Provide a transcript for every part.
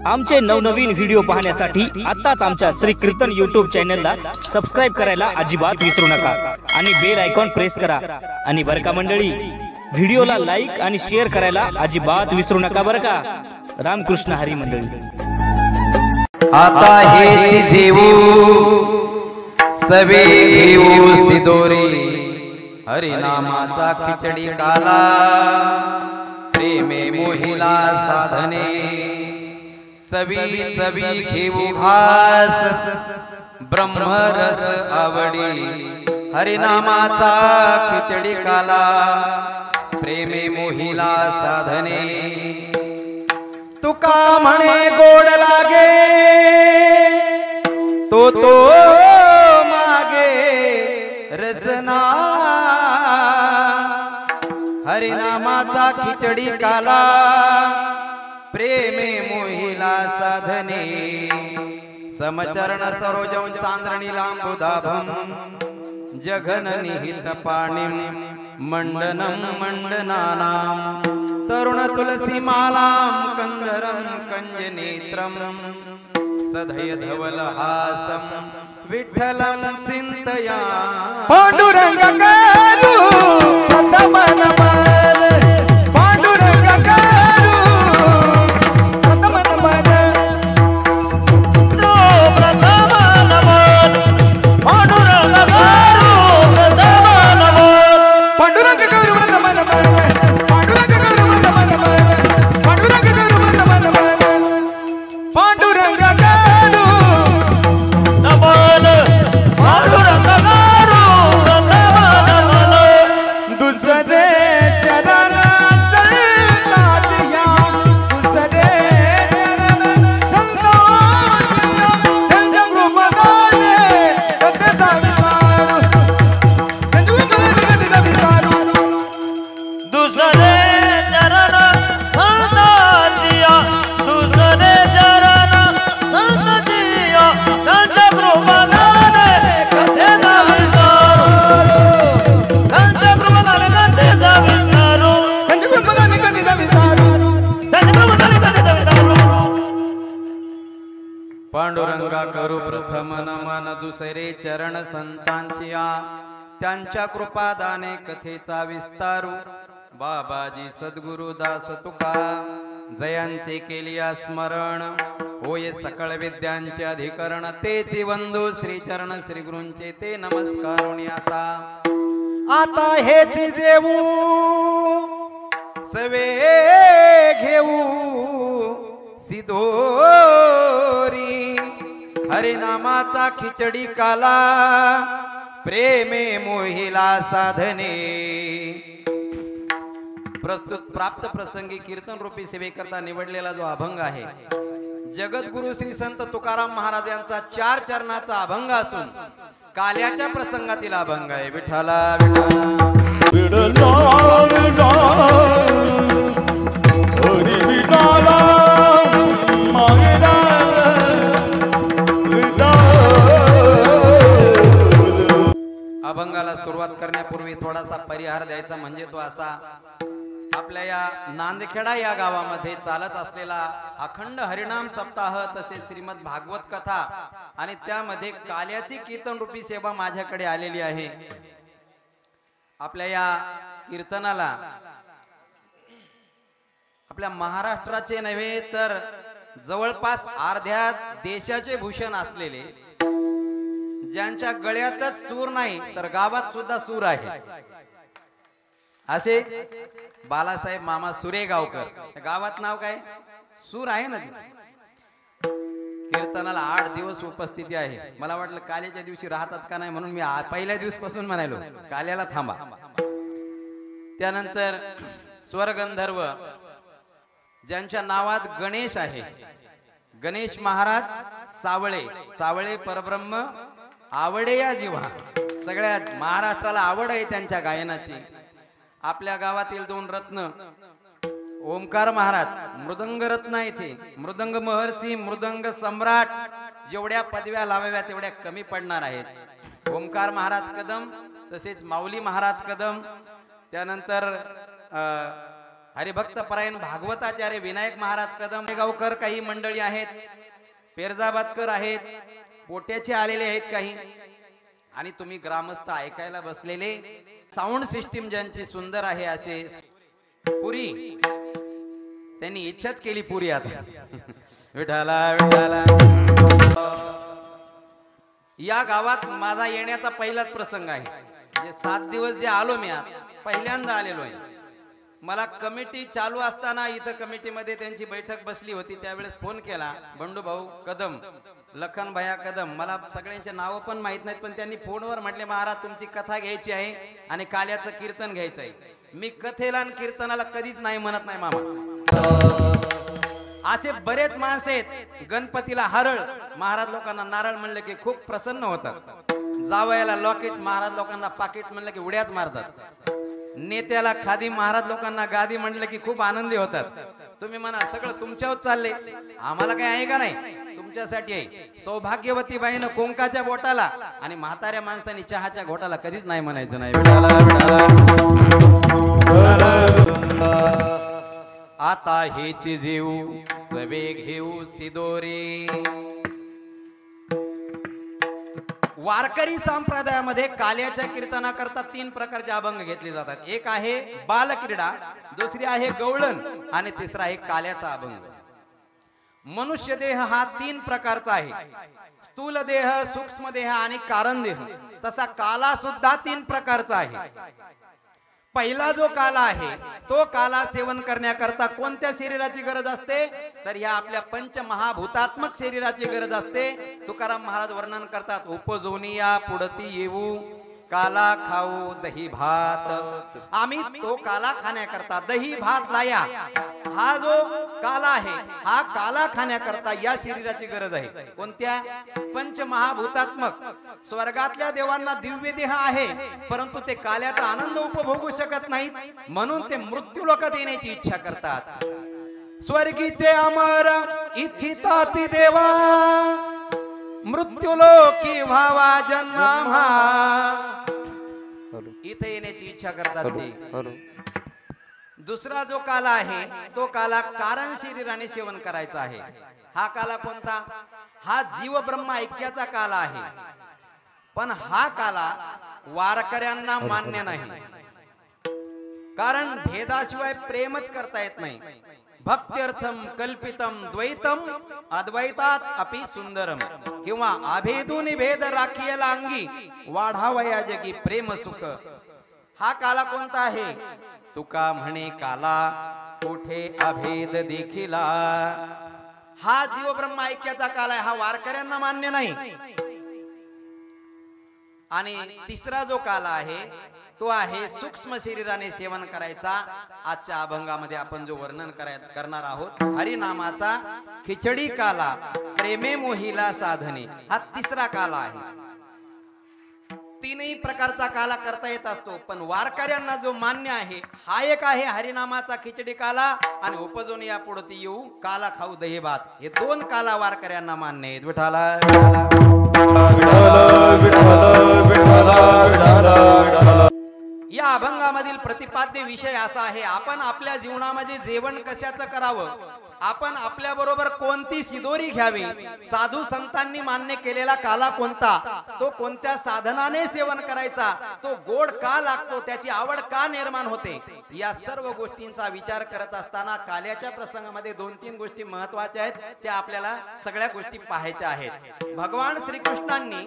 आमचे नवनवीन व्हिडिओ पाहण्यासाठी आताच आमच्या श्री कीर्तन YouTube चॅनलला सबस्क्राइब करायला अजिबात विसरू नका आणि बेल आयकॉन प्रेस करा। आणि बरं का मंडळी, व्हिडिओला लाईक आणि शेअर करायला अजिबात विसरू नका बरं का। रामकृष्ण हरी मंडळी। आता हेच जेवू सवे घेऊ सिदोरी, हरिनामाचा खिचडी काला, प्रेमे मोहिला साधने, चवी चवी घेऊ घास, ब्रह्मरस आवडी, हरिनामाचा खिचडी काला, प्रेमे मोहिला साधने। तुका म्हणे गोड लागे तो मागे रसना, हरिनामाचा खिचडी काला, प्रेमे मोहिला साधने। समचरण सरोजं सांद्रणी लांबुदाभं, जघन निहित पाणिं मंडनं मंडनानां, तरुण तुलसी मालां कंदरं कंजनेत्रं, सधय धवल हासं विठ्ठलं चिंतया। पांडुरंग करू प्रथम नमन, पांडुरंग करू प्रथम नमन, तो प्रथम नमन, पांडुरंग करू प्रथम नमन, पांडुरंग करू प्रथम नमन, पांडुरंग करू प्रथम नमन, पांडुरंग करू प्रथम नमन, पांडुरंग करू नमन, पांडुरंग करू प्रथम नमन। दुसरे चरण संतातिया, दुसरे चरण संतातिया, संजम रूपदाने कथेचा विचारू, कथेचा विचारू। दुसरे चरण संतातिया, दुसरे चरण संतातिया, संजम रूपदाने कथेचा विचारू, संजम रूपदाने कथेचा विचारू, संजम रूपदाने कथेचा विचारू, संजम रूपदाने कथेचा विचारू। पांडुरंगा करू प्रथम नमन, दुसरे चरण संतांचिया, त्यांच्या कृपादाने कथेचा विस्तारू। बाबाजी सद्गुरुदास तुका, जयांचे केलिया स्मरण, होय सकळ विद्यांचे अधिकरण, तेची वंदू श्रीचरण श्री गुरूंचे ते नमस्कारुणी। आता हेच जेवू सवे घेऊ सिदोरी, हरिनामाचा खिचडी काला, प्रेमे मोहिला साधने। प्रस्तुत प्राप्त प्रसंगी कीर्तन रूपी सेवेकरता निवडलेला जो अभंग आहे, जगद्गुरु श्री संत तुकाराम महाराज यांचा 4 चरणाचा अभंग असून काल्याच्या प्रसंगातील अभंग आहे। विठ्ठला विठ्ठला हरी विठ्ठला अभंगाला सुरुवात करण्यापूर्वी थोडासा परिहार द्यायचा, म्हणजे तो असा, आपल्या या नांदखेडा या गावामध्ये चालत असलेला अखंड हरिनाम सप्ताह, तसेच श्रीमद भागवत कथा आणि त्यामध्ये काल्याची कीर्तन रूपी सेवा माझ्याकडे आलेली आहे। आपल्या या कीर्तनाला आपल्या महाराष्ट्राचे नव्हे तर जवळपास अर्ध्या देशाचे भूषण असलेले, ज्यांच्या गळ्यातच सूर नाही तर गावात सुद्धा सूर आहे, असे बालासाहेब मामा सुरेगावकर। गावात नाव काय? सूर आहे ना। कीर्तनाला 8 दिवस उपस्थिती आहे। मला वाटलं काल्याच्या दिवशी राहतात का नाही, म्हणून मी पहिल्या दिवसापासून म्हणालो काल्याला थांबा। त्यानंतर स्वरगंधर्व, ज्यांच्या नावात गणेश आहे, गणेश महाराज सावळे, सावळे परब्रह्म आवडे या जीवा, सगळ्या महाराष्ट्राला आवड आहे त्यांच्या गायनाची। आपल्या गावातील 2 रत्न, ओमकार महाराज मृदंग रत्न येथे, मृदंग महर्षी, मृदंग सम्राट, जेवढ्या पदव्या लावाव्या तेवढ्या कमी पडणार आहेत। ओमकार महाराज कदम, तसेच माऊली महाराज कदम, त्यानंतर हरिभक्त परायण भागवताचार्य विनायक महाराज कदम गावकर काही मंडळी आहेत, पेरजाबादकर आहेत, पोट्याचे आलेले आहेत काही, आणि तुम्ही ग्रामस्थ ऐकायला बसलेले. साऊंड सिस्टीम ज्यांची सुंदर आहे असे पुरी, त्यांनी इच्छाच केली पुरी आता. विठाला विठाला. या गावात माझा येण्याचा पहिलाच प्रसंग आहे. जे 7 दिवस जे आलो मी आज पहिल्यांदा आलेलो आहे. मला कमिटी चालू असताना इथं कमिटीमध्ये त्यांची बैठक बसली होती, त्यावेळेस फोन केला बंडू भाऊ कदम, लखन भैया कदम, मला सगळ्यांचे नावं पण माहित नाहीत, पण त्यांनी फोनवर म्हटले महाराज तुमची कथा घ्यायची आहे आणि काल्याचं कीर्तन घ्यायचं आहे. मी कथेला आणि कीर्तनाला कधीच नाही म्हणत नाही मामा. असे बरेच माणसं आहेत. गणपतीला हरळ, महाराज लोकांना नारळ म्हणलं की खूप प्रसन्न होतात. जावयाला लॉकेट, महाराज लोकांना पाकिट म्हणलं की उड्याच मारतात. नेत्याला खादी, महाराज लोकांना गादी म्हणलं की खूप आनंदी होतात. तुम्ही म्हणा सगळं तुमच्यावर चालले, आम्हाला काय आहे का नाही? तुमच्यासाठी आहे. सौभाग्यवती बाईनं कुंकाच्या बोटाला आणि म्हाताऱ्या माणसांनी चहाच्या घोटाला कधीच नाही म्हणायचं नाही. आता हेच जीव सवे घेऊ सिदोरे. वारकरी संप्रदायामध्ये काल्याच्या कीर्तनाकरता 3 प्रकारचे अभंग घेतले जातात. एक आहे बालक्रीडा, दुसरी आहे गवळण आणि तिसरा आहे काल्याचा अभंग. मनुष्य देह हा 3 प्रकारचा आहे. स्थूल देह, सूक्ष्म देह आणि कारण देह. तसा काला सुद्धा 3 प्रकारचा आहे. पहिला जो काला आहे तो काला सेवन करण्याकरता कोणत्या शरीराची गरज असते? तर ह्या आपल्या पंचमहाभूतात्मक शरीराची गरज असते. तुकाराम महाराज वर्णन करतात, उपजोनिया पुढती येऊ काला खाऊ दही भात. आम्ही तो काला खाण्याकरता दही भात लाया, हा जो काला आहे हा काला खाण्याकरता या शरीराची गरज आहे. कोणत्या? पंचमहाभूतात्मक. स्वर्गातल्या देवांना दिव्य देह आहे, परंतु ते काल्याचा आनंद उपभोगू शकत नाहीत, म्हणून ते मृत्यू लोकात येण्याची इच्छा करतात. स्वर्गीचे अमर इच्छितात देवा, मृत्यू लोकी व्हावा जन्मा, इथे येण्याची इच्छा करतात ते. दुसरा जो काला आहे तो काला कारण शरीराने सेवन करायचा आहे. हा काला कोणता? हा जीव ब्रह्म ऐक्याचा काला आहे. पण हा काला वारकऱ्यांना मान्य नाही, कारण भेदाशिवाय प्रेमच करता येत नाही. भक्त्यर्थम कल्पितम द्वैतम अद्वैतात अपि सुंदरम, किंवा अभेदूनी भेद राखीला अंगी वाढावया जगी प्रेम सुख. हा काला कोणता आहे? तुका म्हणे काला कोठे अभेद देखिला. हा जीव ब्रह्म ऐक्याचा काला आहे, हा वारकऱ्यांना मान्य नाही. आणि तिसरा जो काला आहे तो आहे सूक्ष्म शरीराने सेवन करायचा. आजच्या अभंगामध्ये आपण जो वर्णन करणार आहोत, हरिनामाचा खिचडी काला प्रेमे मोहिला साधने, हा तिसरा काला आहे. 3ही प्रकारचा काला करता येत असतो, पण वारकऱ्यांना जो मान्य आहे हा एक आहे हरिनामाचा खिचडी काला, आणि उपजून या पुढे येऊ काला खाऊ दही भात. हे 2 काला वारकऱ्यांना मान्य आहेत. विठाला या अभंगामधील प्रतिपाद्य विषय असा आहे, आपण आपल्या जीवनामध्ये जेवण कशाचं करावं, आपण आपल्या बरोबर कोणती सिदोरी घ्यावी, साधू संतांनी मान्य केलेला काला कोणता, तो कोणत्या साधनाने सेवन करायचा, तो गोड का लागतो, त्याची आवड का निर्माण होते, या सर्व गोष्टींचा विचार करत असताना काल्याच्या प्रसंगामध्ये 2-3 गोष्टी महत्वाच्या आहेत, त्या आपल्याला सगळ्या गोष्टी पाहायच्या आहेत. भगवान श्रीकृष्णांनी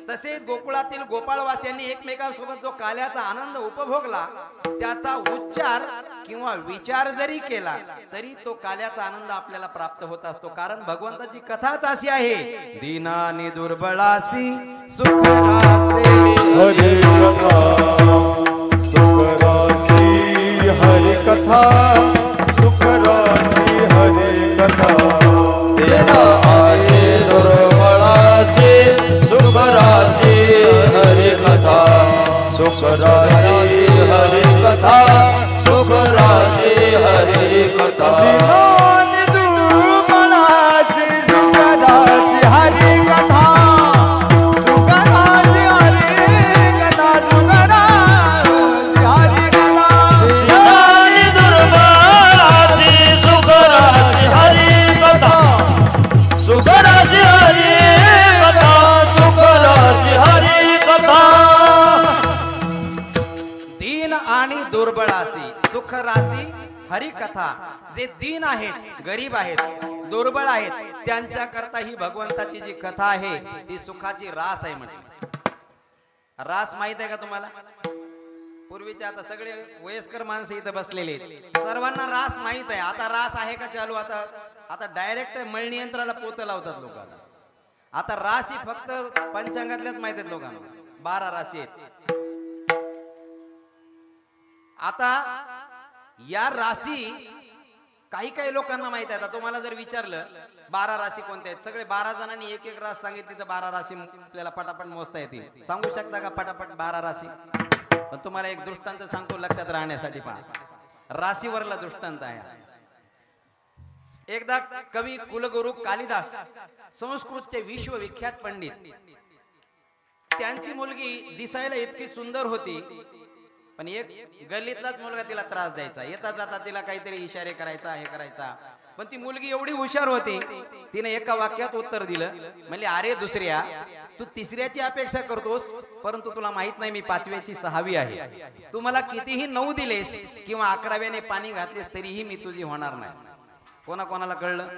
तसेच गोकुळातील गोपाळवासियांनी एकमेकांसोबत जो काल्याचा आनंद उपभोगला, त्याचा उच्चार किंवा विचार जरी केला तरी तो काल्याचा आनंद आपल्याला प्राप्त होत असतो. कारण भगवंताची कथाच अशी आहे, दीनानी दुर्बळासी सुख रासे हरि कथा, सुख रासी हरि कथा, सुख रासी हरि कथा. देना आये दुर्बळासी सुख रासी हरि कथा, सुख रासी हरि कथा, सुख रासी हरि कथा. दीनानि दुर्बळासी सुख रासी हरि कथा, सुख रासी हरि कथा, सुख रासी हरि कथा. दीनानि दुर्बळासी दुर्बळासी सुख राशी हरिकथा. जे दीन आहेत, गरीब आहेत, दुर्बळ आहेत, त्यांच्या करता ही भगवंताची जी कथा आहे ती सुखाची रास आहे म्हणे. रास माहित आहे का तुम्हाला? पूर्वीचे आता सगळे वयस्कर माणसं इथं बसलेले आहेत, सर्वांना रास माहित आहे. आता रास आहे का चालू? आता डायरेक्ट मळणी यंत्राला पोत लावतात लोक. आता रास ही फक्त पंचांगातल्याच माहित आहेत लोकांना. 12 राशी आहेत. आता या राशी काही काही लोकांना माहित आहे. तुम्हाला जर विचारलं 12 राशी कोणत्या आहेत, सगळे 12 जणांनी एक एक रास सांगितली तर 12 राशी आपल्याला पटापट मोजता येतील. सांगू शकता का पटापट 12 राशी? पण तुम्हाला एक दृष्टांत सांगतो लक्षात राहण्यासाठी. पहा, राशीवरला दृष्टांत आहे. एकदा कवी कुलगुरु कालिदास, संस्कृतचे विश्वविख्यात पंडित, त्यांची मुलगी दिसायला इतकी सुंदर होती, पण एक गल्लीतलाच मुलगा तिला त्रास द्यायचा. येता जाता तिला काहीतरी इशारे करायचा, हे करायचा. पण ती मुलगी एवढी हुशार होती, तिने एका वाक्यात उत्तर दिलं. म्हणले, अरे दुसऱ्या, तू तिसऱ्याची अपेक्षा करतोस, परंतु तुला माहित नाही मी 5व्याची 6वी आहे. तू मला कितीही 9 दिलेस किंवा 11व्याने पाणी घातलेस तरीही मी तुझी होणार नाही. कोणाकोणाला कळलं?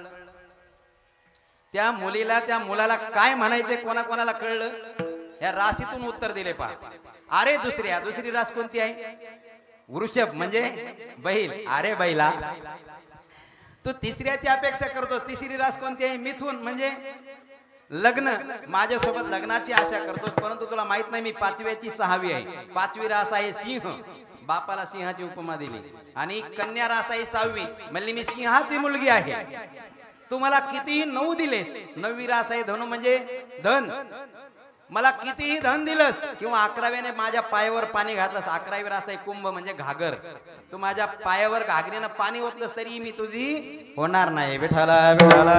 त्या मुलीला, त्या मुलाला काय म्हणायचे कोणाकोणाला कळलं? या राशीतून उत्तर दिले. पहा, अरे दुसऱ्या, दुसरी रास कोणती आहे? वृषभ म्हणजे बैल. अरे बैला, तू तिसऱ्याची अपेक्षा करतोस, तिसरी रास कोणती आहे? मिथुन म्हणजे लग्न, माझ्यासोबत लग्नाची आशा करतोस, परंतु तुला माहित नाही मी 5व्याची 6वी आहे. 5वी रास आहे सिंह, बापाला सिंहाची उपमा दिली. आणि कन्या रास आहे 6वी, म्हणली मी सिंहाची मुलगी आहे. तू मला कितीही 9 दिलेस. 9वी रास आहे धनु म्हणजे धन, मला कितीही धन दिलंस किंवा 11व्याने माझ्या पायावर पाणी घातलंस. 11वी रास आहे कुंभ म्हणजे घागर. तू माझ्या पायावर घागरीनं पाणी ओतलंस तरी मी तुझी होणार नाही. विठाला विठाला.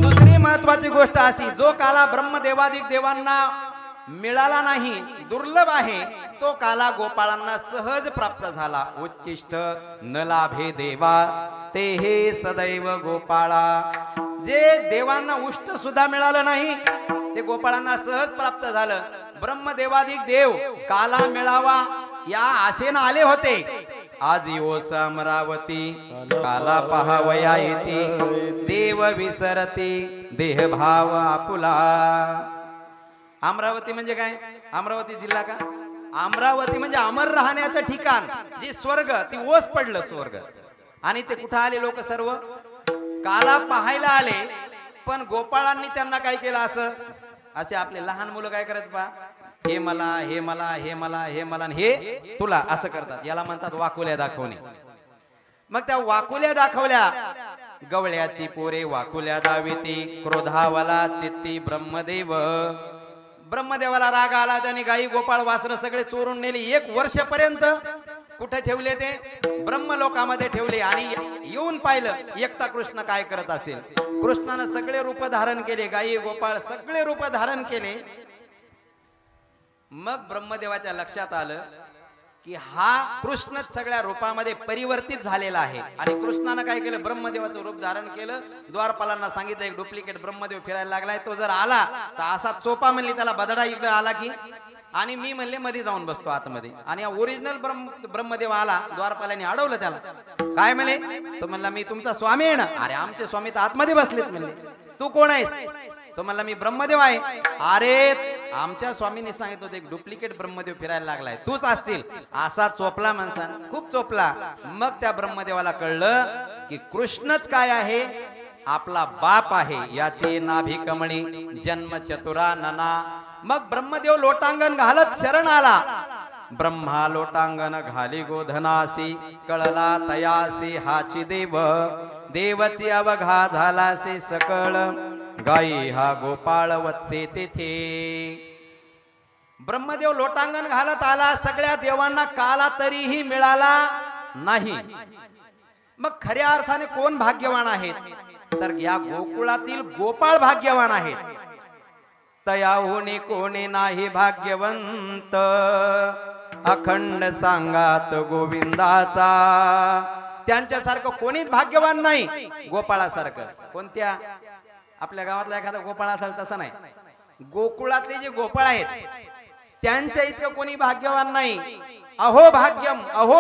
दुसरी महत्वाची गोष्ट अशी, जो काला ब्रह्मदेवादिक देवांना मिळाला नाही, दुर्लभ आहे, तो काला गोपाळांना सहज प्राप्त झाला. उच्चिष्ट न लाभे देवा ते हे सदैव गोपाळा. जे देवांना उष्ट सुद्धा मिळालं नाही ते गोपाळांना सहज प्राप्त झालं. ब्रह्मदेवादिक देव काला मिळावा या आशेनं आले होते. आज ओस अमरावती काला पहावया येते, देव विसरती देह भाव आपुला. अमरावती म्हणजे काय? अमरावती जिल्हा का? अमरावती म्हणजे अमर राहण्याचं ठिकाण, जे स्वर्ग, ती ओस पडलं स्वर्ग. आणि ते कुठं आले लोक? सर्व काला पाहायला आले. पण गोपाळांनी त्यांना काय केलं? असं असे आपले लहान मुलं काय करत पहा, हे मला, हे मला, हे मला, हे मला, हे तुला, असं करतात. याला म्हणतात वाकुल्या दाखवणे. मग त्या वाकुल्या दाखवल्या. गवळ्याची पोरे वाकुल्या दाविती, क्रोधावाला चित्ती ब्रह्मदेव. ब्रह्मदेवाला राग आला, त्याने गाई गोपाळ वासरं सगळे चोरून नेली. 1 वर्षापर्यंत कुठे ठेवले? ते ब्रह्मलोकामध्ये ठेवले. आणि येऊन पाहिलं एकटा कृष्ण काय करत असेल. कृष्णानं सगळे रूप धारण केले, गाई गोपाळ सगळे रूप धारण केले. मग ब्रह्मदेवाच्या लक्षात आलं की हा कृष्णच सगळ्या रूपामध्ये परिवर्तित झालेला आहे. आणि कृष्णानं काय केलं? ब्रह्मदेवाचं रूप धारण केलं. द्वारपालांना सांगितलं एक डुप्लिकेट ब्रह्मदेव फिरायला लागलाय, तो जर आला तर असा चोपा म्हणली त्याला बदडा इकडे आला की, आणि मी म्हणले मध्ये जाऊन बसतो आतमध्ये. आणि ओरिजिनल ब्रह्मदेव आला, द्वारपालांनी अडवलं त्याला. काय म्हणे? तो म्हणला मी तुमचा स्वामी आहे ना. अरे आमचे स्वामी तर आतमध्ये बसलेत. म्हणले तू कोण आहेस? तो म्हणला मी ब्रह्मदेव आहे. अरे आमच्या स्वामींनी सांगितलं होतं एक डुप्लिकेट ब्रह्मदेव फिरायला लागलाय, तूच असतील. असा चोपला माणसानं, खूप चोपला. मग त्या ब्रह्मदेवाला कळलं की कृष्णच काय आहे? आपला बाप आहे. याची नाभी कमळी जन्म चतुरानना. मग ब्रह्मदेव लोटांगण घालत शरण आला. ब्रह्मा लोटांगण घाली गोधनासी, कळला तयासी हाची देव. देवची अवघा झालासे सकळ, गाई हा गोपाळ वत्से तेथे. ब्रह्मदेव लोटांगण घालत आला, सगळ्या देवांना काला तरीही मिळाला नाही. मग खऱ्या अर्थाने कोण भाग्यवान आहेत? तर या गोकुळातील गोपाळ भाग्यवान आहेत. तयाहुनी कोणी नाही भाग्यवंत, अखंड सांगात गोविंदाचा. त्यांच्यासारखं कोणीच भाग्यवान नाही गोपाळासारखं. कोणत्या? आपल्या गावातला एखादा गोपाळ असेल तसा नाही. गोकुळातले जे गोपाळ आहेत त्यांच्या इतकं कोणी भाग्यवान नाही. अहो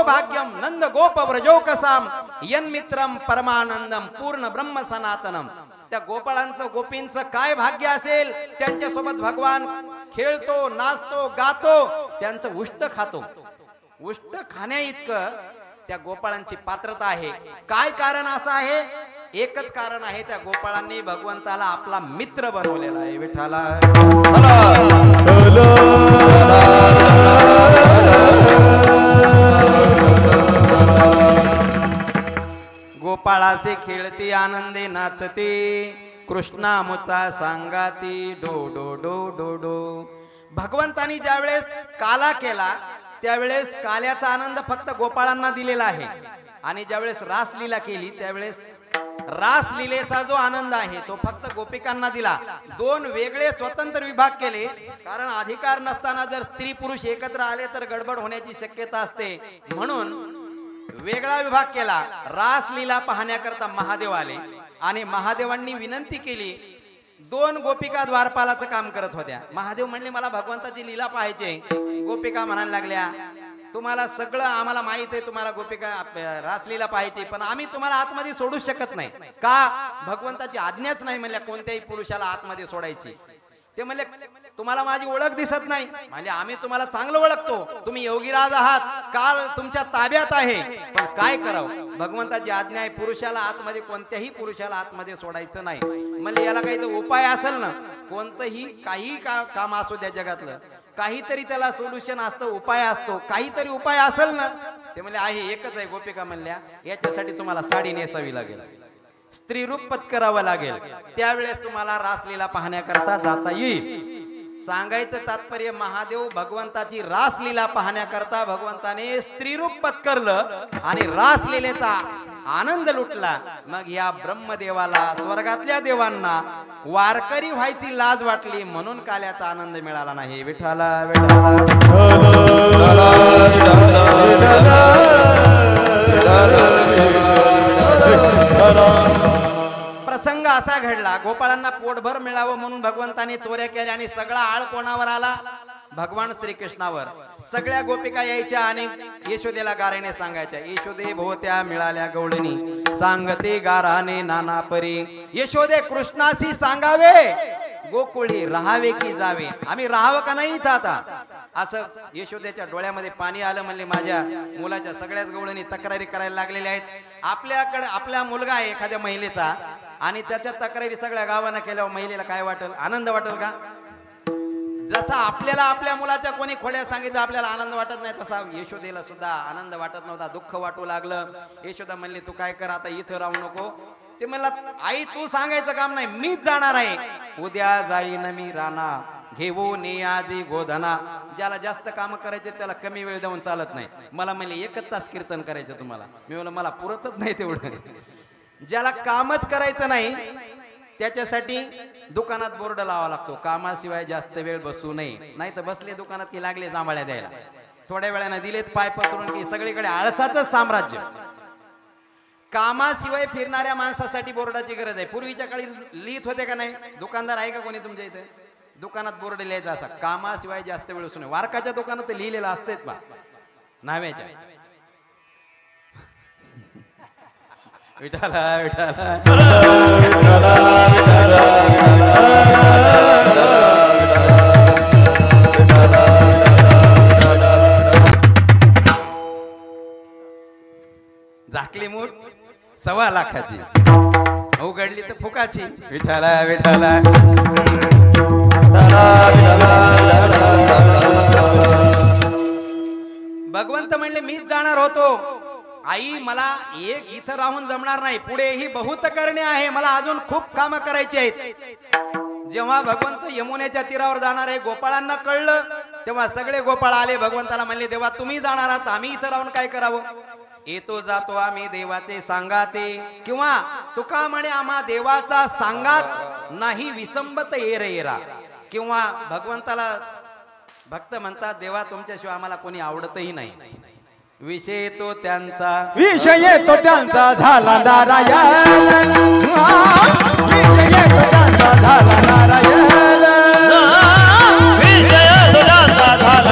भाग्यम नंद गोप व्रजोकसाम यन्मित्रम परमानंदम पूर्ण ब्रह्म सनातनम. त्या गोपाळांचं गोपींचं काय भाग्य असेल, त्यांच्यासोबत भगवान खेळतो, नाचतो, गातो, त्यांचं उष्ट खातो. उष्ट खाण्या इतकं त्या गोपाळांची पात्रता आहे. काय कारण असं आहे? एकच कारण आहे, त्या गोपाळांनी भगवंताला आपला मित्र बनवलेला आहे. विठ्ठला गोपाळासे खेळते आनंदे नाचते, कृष्णा मुचा सांगाती डो डो डो डो डो. भगवंतानी ज्यावेळेस काला केला त्यावेळेस काल्याचा आनंद फक्त गोपाळांना दिलेला आहे, आणि ज्यावेळेस रासलीला केली त्यावेळेस रासलीलेचा जो आनंद आहे तो फक्त गोपिकांना दिला. दोन वेगळे स्वतंत्र विभाग केले, कारण अधिकार नसताना जर स्त्री पुरुष एकत्र आले तर गडबड होण्याची शक्यता असते, म्हणून वेगळा विभाग केला. रासलीला पाहण्याकरता महादेव आले आणि महादेवांनी विनंती केली. दोन गोपिका द्वारपालाचं काम करत होत्या. महादेव म्हणले मला भगवंताची लीला पाहायची. गोपिका म्हणायला लागल्या तुम्हाला सगळं आम्हाला माहित आहे, तुम्हाला गोपिका रासलीला पाहायची, पण आम्ही तुम्हाला आतमध्ये सोडू शकत नाही. का? भगवंताची आज्ञाच नाही म्हणल्या कोणत्याही पुरुषाला आतमध्ये सोडायची. ते म्हणले तुम्हाला माझी ओळख दिसत नाही. म्हणजे आम्ही तुम्हाला चांगलं ओळखतो, तुम्ही योगीराज आहात, काल तुमच्या ताब्यात आहे, पण काय करावं, भगवंताची आज्ञा आहे, पुरुषाला आतमध्ये कोणत्याही पुरुषाला आतमध्ये सोडायचं नाही. म्हणजे याला काही तर उपाय असेल ना, कोणतंही काही काम असो त्या जगातलं, काहीतरी त्याला सोल्युशन असतं, उपाय असतो, काहीतरी उपाय असेल ना. ते म्हणले आहे, एकच आहे. गोपिका म्हणल्या याच्यासाठी तुम्हाला साडी नेसावी लागेल, स्त्री रूप पत्करावं लागेल, त्यावेळेस तुम्हाला रासलीला पाहण्याकरता जाता येईल. सांगायचं तात्पर्य, महादेव भगवंताची रासलीला पाहण्याकरता भगवंताने स्त्री रूप पत्करलं आणि रासलीलेचा आनंद लुटला. मग या ब्रह्मदेवाला, स्वर्गातल्या देवांना वारकरी व्हायची लाज वाटली, म्हणून काल्याचा आनंद मिळाला नाही. विठ्ठला प्रसंग असा घडला, गोपाळांना पोटभर मिळावं म्हणून भगवंताने चोऱ्या केल्या आणि सगळा आळ कोणावर आला? भगवान श्रीकृष्णावर. सगळ्या गोपिका यायच्या आणि यशोदेला गाराने सांगायच्या, यशोदे भोवत्या मिळाल्या गवळणी, सांगते गाराने नाना परी. यशोदे कृष्णाशी सांगावे, गोकुळी राहावे की जावे, आम्ही राहावं का नाही इथं आता? असं यशोदेच्या डोळ्यामध्ये पाणी आलं. म्हणले माझ्या मुलाच्या सगळ्याच गवळणी तक्रारी करायला लागलेल्या आहेत. आपल्याकडे आपला मुलगा आहे एखाद्या महिलेचा आणि त्याच्या तक्रारी सगळ्या गावांना केल्यावर महिलेला काय वाटेल? आनंद वाटेल का? जसा आपल्याला आपल्या मुलाच्या कोणी खोड्या सांगितलं आपल्याला आनंद वाटत नाही, तसा यशोदेला सुद्धा आनंद वाटत नव्हता, दुःख वाटू लागलं. यशोदा म्हणली तू काय कर, आता इथं राहू नको. ते म्हणला आई तू सांगायचं काम नाही, मीच जाणार आहे. उद्या जाईन मी राणा घेऊन आजी गोधना. ज्याला जास्त काम करायचे त्याला कमी वेळ देऊन चालत नाही. मला म्हणले 1 तास कीर्तन करायचं तुम्हाला. मी म्हणलं मला पुरतच नाही तेवढं. ज्याला कामच करायचं नाही त्याच्यासाठी दुकानात बोर्ड लावा लागतो, कामाशिवाय जास्त वेळ बसू नये. नाही तर बसले दुकानात की लागले जांभळ्या द्यायला. थोड्या वेळाने दिलेत पाय पसरून की सगळीकडे आळसाचंच साम्राज्य. कामाशिवाय फिरणाऱ्या माणसासाठी बोर्डाची गरज आहे. पूर्वीच्या काळी लिहित होते का नाही? दुकानदार आहे का कोणी तुमच्या इथे? दुकानात बोर्ड लिहायचा असा, कामाशिवाय जास्त वेळ बसू नये. वारकाच्या दुकानात लिहिलेलं असतेच बा नाव्याच्या. विठाला विठाला झाकली मूठ 1.25 लाखाची, उघडली तर फुकाची. विठाला विठाला भगवंत म्हणले मीच जाणार होतो. आई मला एक इथं राहून जमणार नाही, पुढे ही बहुत करणे आहे, मला अजून खूप कामं करायची आहेत. जेव्हा भगवंत यमुनेच्या तीरावर जाणार आहे गोपाळांना कळलं, तेव्हा सगळे गोपाळ आले भगवंताला म्हणले देवा तुम्ही जाणार आहात, आम्ही इथं राहून काय करावं? येतो जातो आम्ही देवाचे सांगाते, किंवा तुका म्हणे आम्हा देवाचा सांगात नाही विसंबत येरा. किंवा भगवंताला भक्त म्हणतात देवा तुमच्याशिवाय आम्हाला कोणी आवडतही नाही. विषय तो त्यांचा झाला नारायण, विषय तो त्यांचा झाला नारायण, विषय तो त्यांचा झाला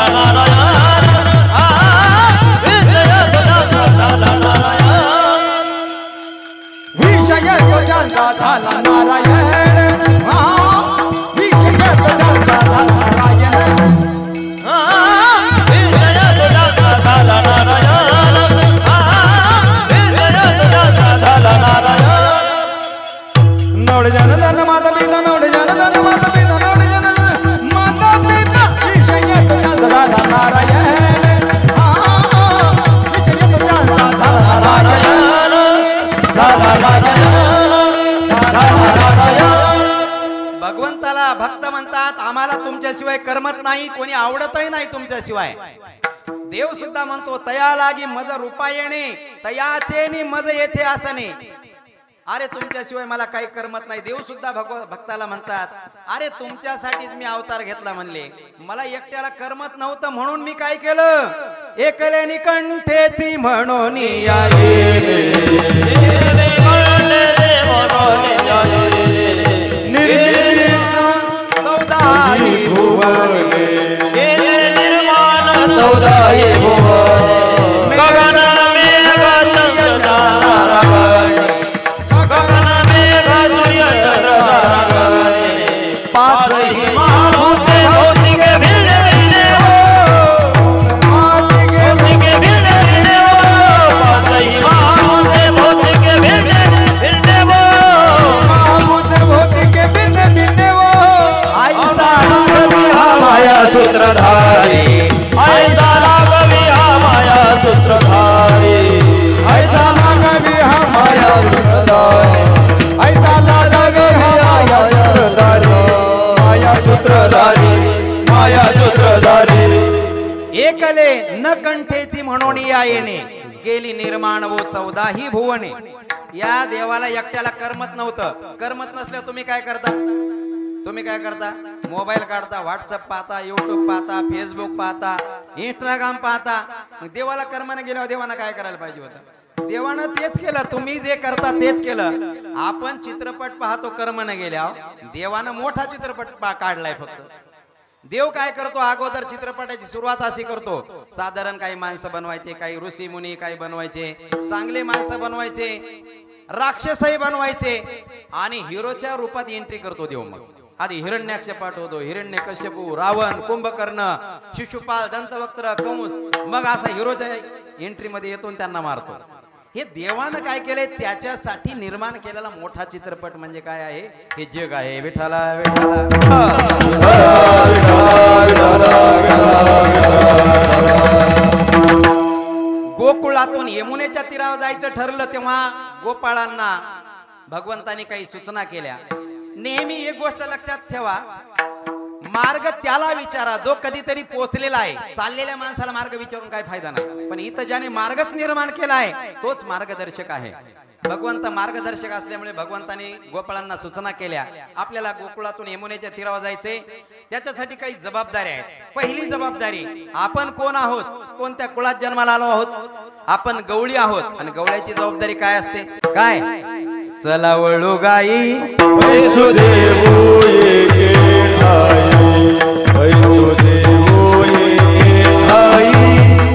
ज्यांचा झाला नारायण विजय ज्यांचा झाला नारायण नवड जनधन माता पिता नवड जनधन माता पिता नवड जनधन माता पिता विजय ज्यांचा झाला नारायण विजय ज्यांचा झाला नारायण भगवंताला भक्त म्हणतात आम्हाला तुमच्याशिवाय करमत नाही कोणी आवडतही नाही तुमच्याशिवाय देव सुद्धा म्हणतो तया लागी मज रूपा येणे तयाचे नि मज येथे असणे अरे तुमच्याशिवाय मला काही करमत नाही देव सुद्धा भक्ताला म्हणतात अरे तुमच्यासाठीच मी अवतार घेतला म्हणले मला एकट्याला करमत नव्हतं म्हणून मी काय केलं एकल्याने कंठेची म्हणून सूत्रधारी ऐसा कवि हा माया सूत्रधारी ऐसा कवि हा माया सूत्रधारी ऐसा कवि हा माया सूत्रधारी माया सूत्रधारी माया सूत्रधारी एकले न कंठेची म्हणून या येणे गेली निर्माण व 14 ही भुवने या देवाला एकट्याला करमत नव्हतं करमत नसल्यावर तुम्ही काय करता मोबाईल काढता व्हॉट्सअप पाहता युट्यूब पाहता फेसबुक पाहता इंस्टाग्राम पाहता देवाला कर्माने गेल्यावर देवानं काय करायला पाहिजे होतं देवानं तेच केलं तुम्ही जे करता तेच केलं आपण चित्रपट पाहतो कर्माने गेल्यावर देवानं मोठा चित्रपट काढलाय फक्त देव काय करतो अगोदर चित्रपटाची सुरुवात अशी करतो साधारण काही माणसं बनवायचे काही ऋषी मुनी काही बनवायचे चांगले माणसं बनवायचे राक्षसही बनवायचे आणि हिरोच्या रूपात एंट्री करतो देव मग आधी हिरण्याक्ष पाठवतो हिरण्यकश्यपू रावण कुंभकर्ण शिशुपाल दंतवक्त्र कंस मग असा हिरोच्या एंट्री मध्ये येतो आणि त्यांना मारतो हे देवानं काय केलंय त्याच्यासाठी निर्माण केलेला मोठा चित्रपट म्हणजे काय आहे हे जग आहे विठ्ठला गोकुळातून यमुनेच्या तीरावर जायचं ठरलं तेव्हा गोपाळांना भगवंतानी काही सूचना केल्या नेहमी एक गोष्ट लक्षात ठेवा मार्ग त्याला विचारा जो कधीतरी पोहोचलेला आहे चाललेल्या माणसाला मार्ग विचारून काय फायदा नाही पण इथं ज्याने मार्गच निर्माण केला आहे तोच मार्गदर्शक आहे भगवंत मार्गदर्शक असल्यामुळे भगवंताने गोपाळांना सूचना केल्या आपल्याला गोकुळातून यमुनेच्या तीरावर जायचे त्याच्यासाठी काही जबाबदाऱ्या आहेत पहिली जबाबदारी आपण कोण आहोत कोणत्या कुळात जन्माला आलो आहोत आपण गवळी आहोत आणि गवळ्याची जबाबदारी काय असते काय चला वळू गाई पैसो देवो एके ठाई पैसो देवो एके ठाई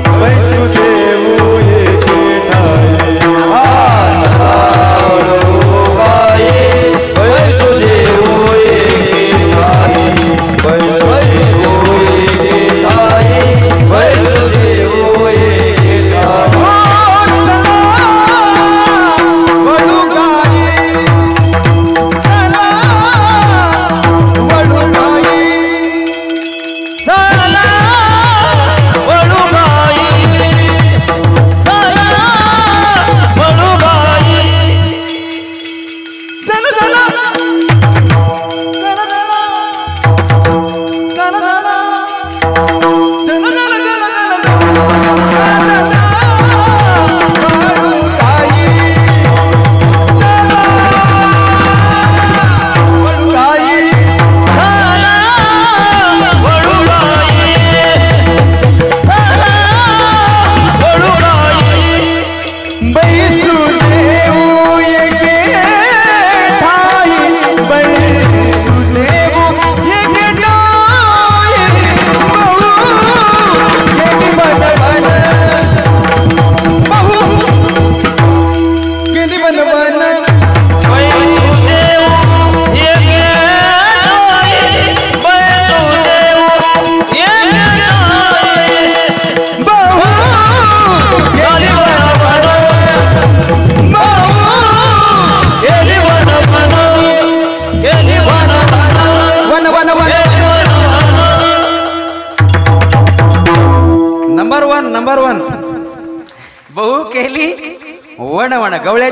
पैसो देवो एके ठाई पैसो देवो एके ठाई पैसो देवो एके ठाई पैसो देवो एके ठाई वळू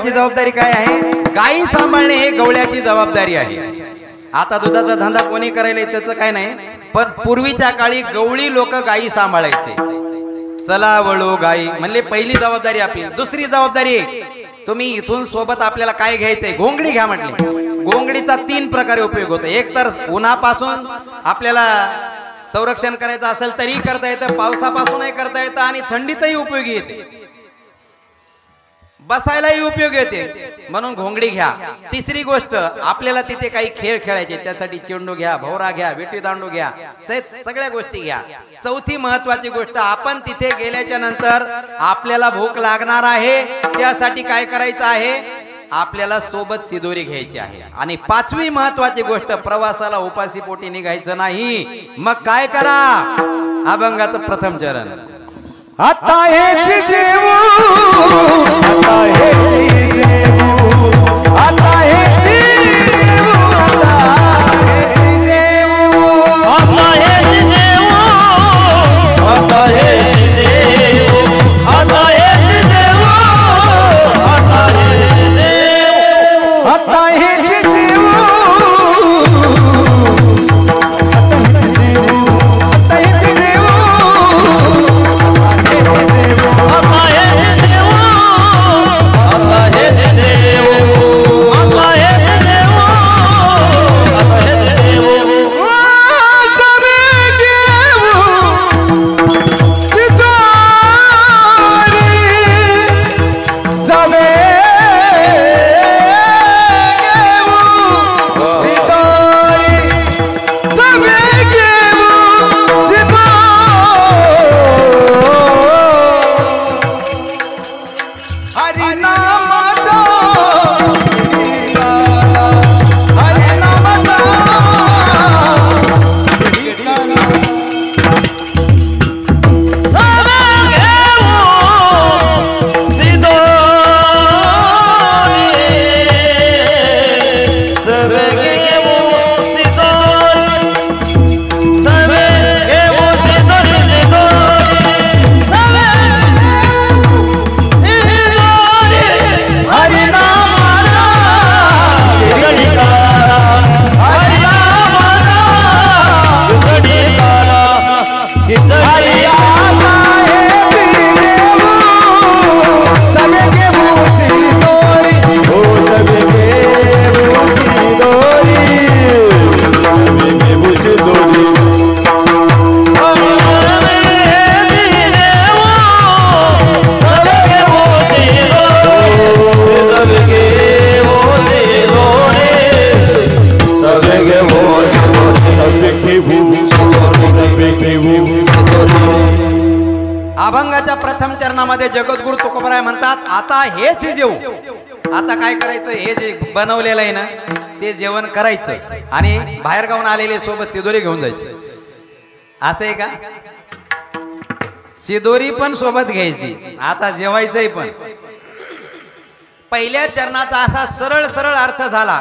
गवळ्याची जबाबदारी काय आहे? गायी सांभाळणे हे गवळ्याची जबाबदारी आहे. आता दुधाचा धंदा कोणी करायला त्याचं काय नाही, पण पूर्वीच्या काळी गवळी लोक गायी सांभाळायचे. चला वळू गायी म्हणले पहिली जबाबदारी आपली. दुसरी जबाबदारी तुम्ही इथून सोबत आपल्याला काय घ्यायचंय? घोंगडी घ्या म्हटले. घोंगडीचा 3 प्रकारे उपयोग होतो. एक तर उन्हापासून आपल्याला संरक्षण करायचं असेल तरी करता येतं, पावसापासूनही करता येतं आणि थंडीतही उपयोगी येते, बसायलाही उपयोग येते, म्हणून घोंगडी घ्या. तिसरी गोष्ट आपल्याला तिथे काही खेळ खेळायचे, त्यासाठी चेंडू घ्या, भोवरा घ्या, विटी दांडू घ्या, सगळ्या गोष्टी घ्या. चौथी महत्वाची गोष्ट, आपण तिथे गेल्याच्या नंतर आपल्याला भूक लागणार आहे, त्यासाठी काय करायचं आहे? आपल्याला सोबत शिदोरी घ्यायची आहे. आणि 5वी महत्वाची गोष्ट, प्रवासाला उपाशी पोटी निघायचं नाही. मग काय करा? अभंगाचं प्रथम चरण. आता हेच जेवू, आता हेच जेवू, आता हेच जेवू, आता हेच जेवू, आता हेच जेवू, आता हेच जेवू, आता हेच जेवू, आता हेच जेवू, आता हेच जेवू, आता हेच जेवू, आता हेच जेवू, आता हेच जेवू, आता हेच जेवू, सगळे जेवू, सितारी, सगळे जेवू, सितारी, सगळे जेवू, हरि नामाचा हरि नामाचा सगळे घेऊ सिजोरी, सगळे घेऊ सिजोरी, सगळे घेऊ सिजोरी, सगळे हरि नामाला गडीकारा, हरि नामाला गडीकारा, हरि आता हे देवू, सगळे घेऊ सिदोरी, हो सगळे घेऊ सिदोरी, सगळे घेऊ सिदोरी, अभंगाच्या प्रथम चरणामध्ये जगद्गुरु तुकोबराय म्हणतात, आता हेच जेवू. आता काय करायचं? हे जे बनवलेलं आहे ना ते जेवण करायचं आणि बाहेर गावून आलेले सोबत शिदोरी घेऊन जायची. असं आहे का? शिदोरी पण सोबत घ्यायची, आता जेवायचंही पण. पहिल्या चरणाचा असा सरळ सरळ अर्थ झाला,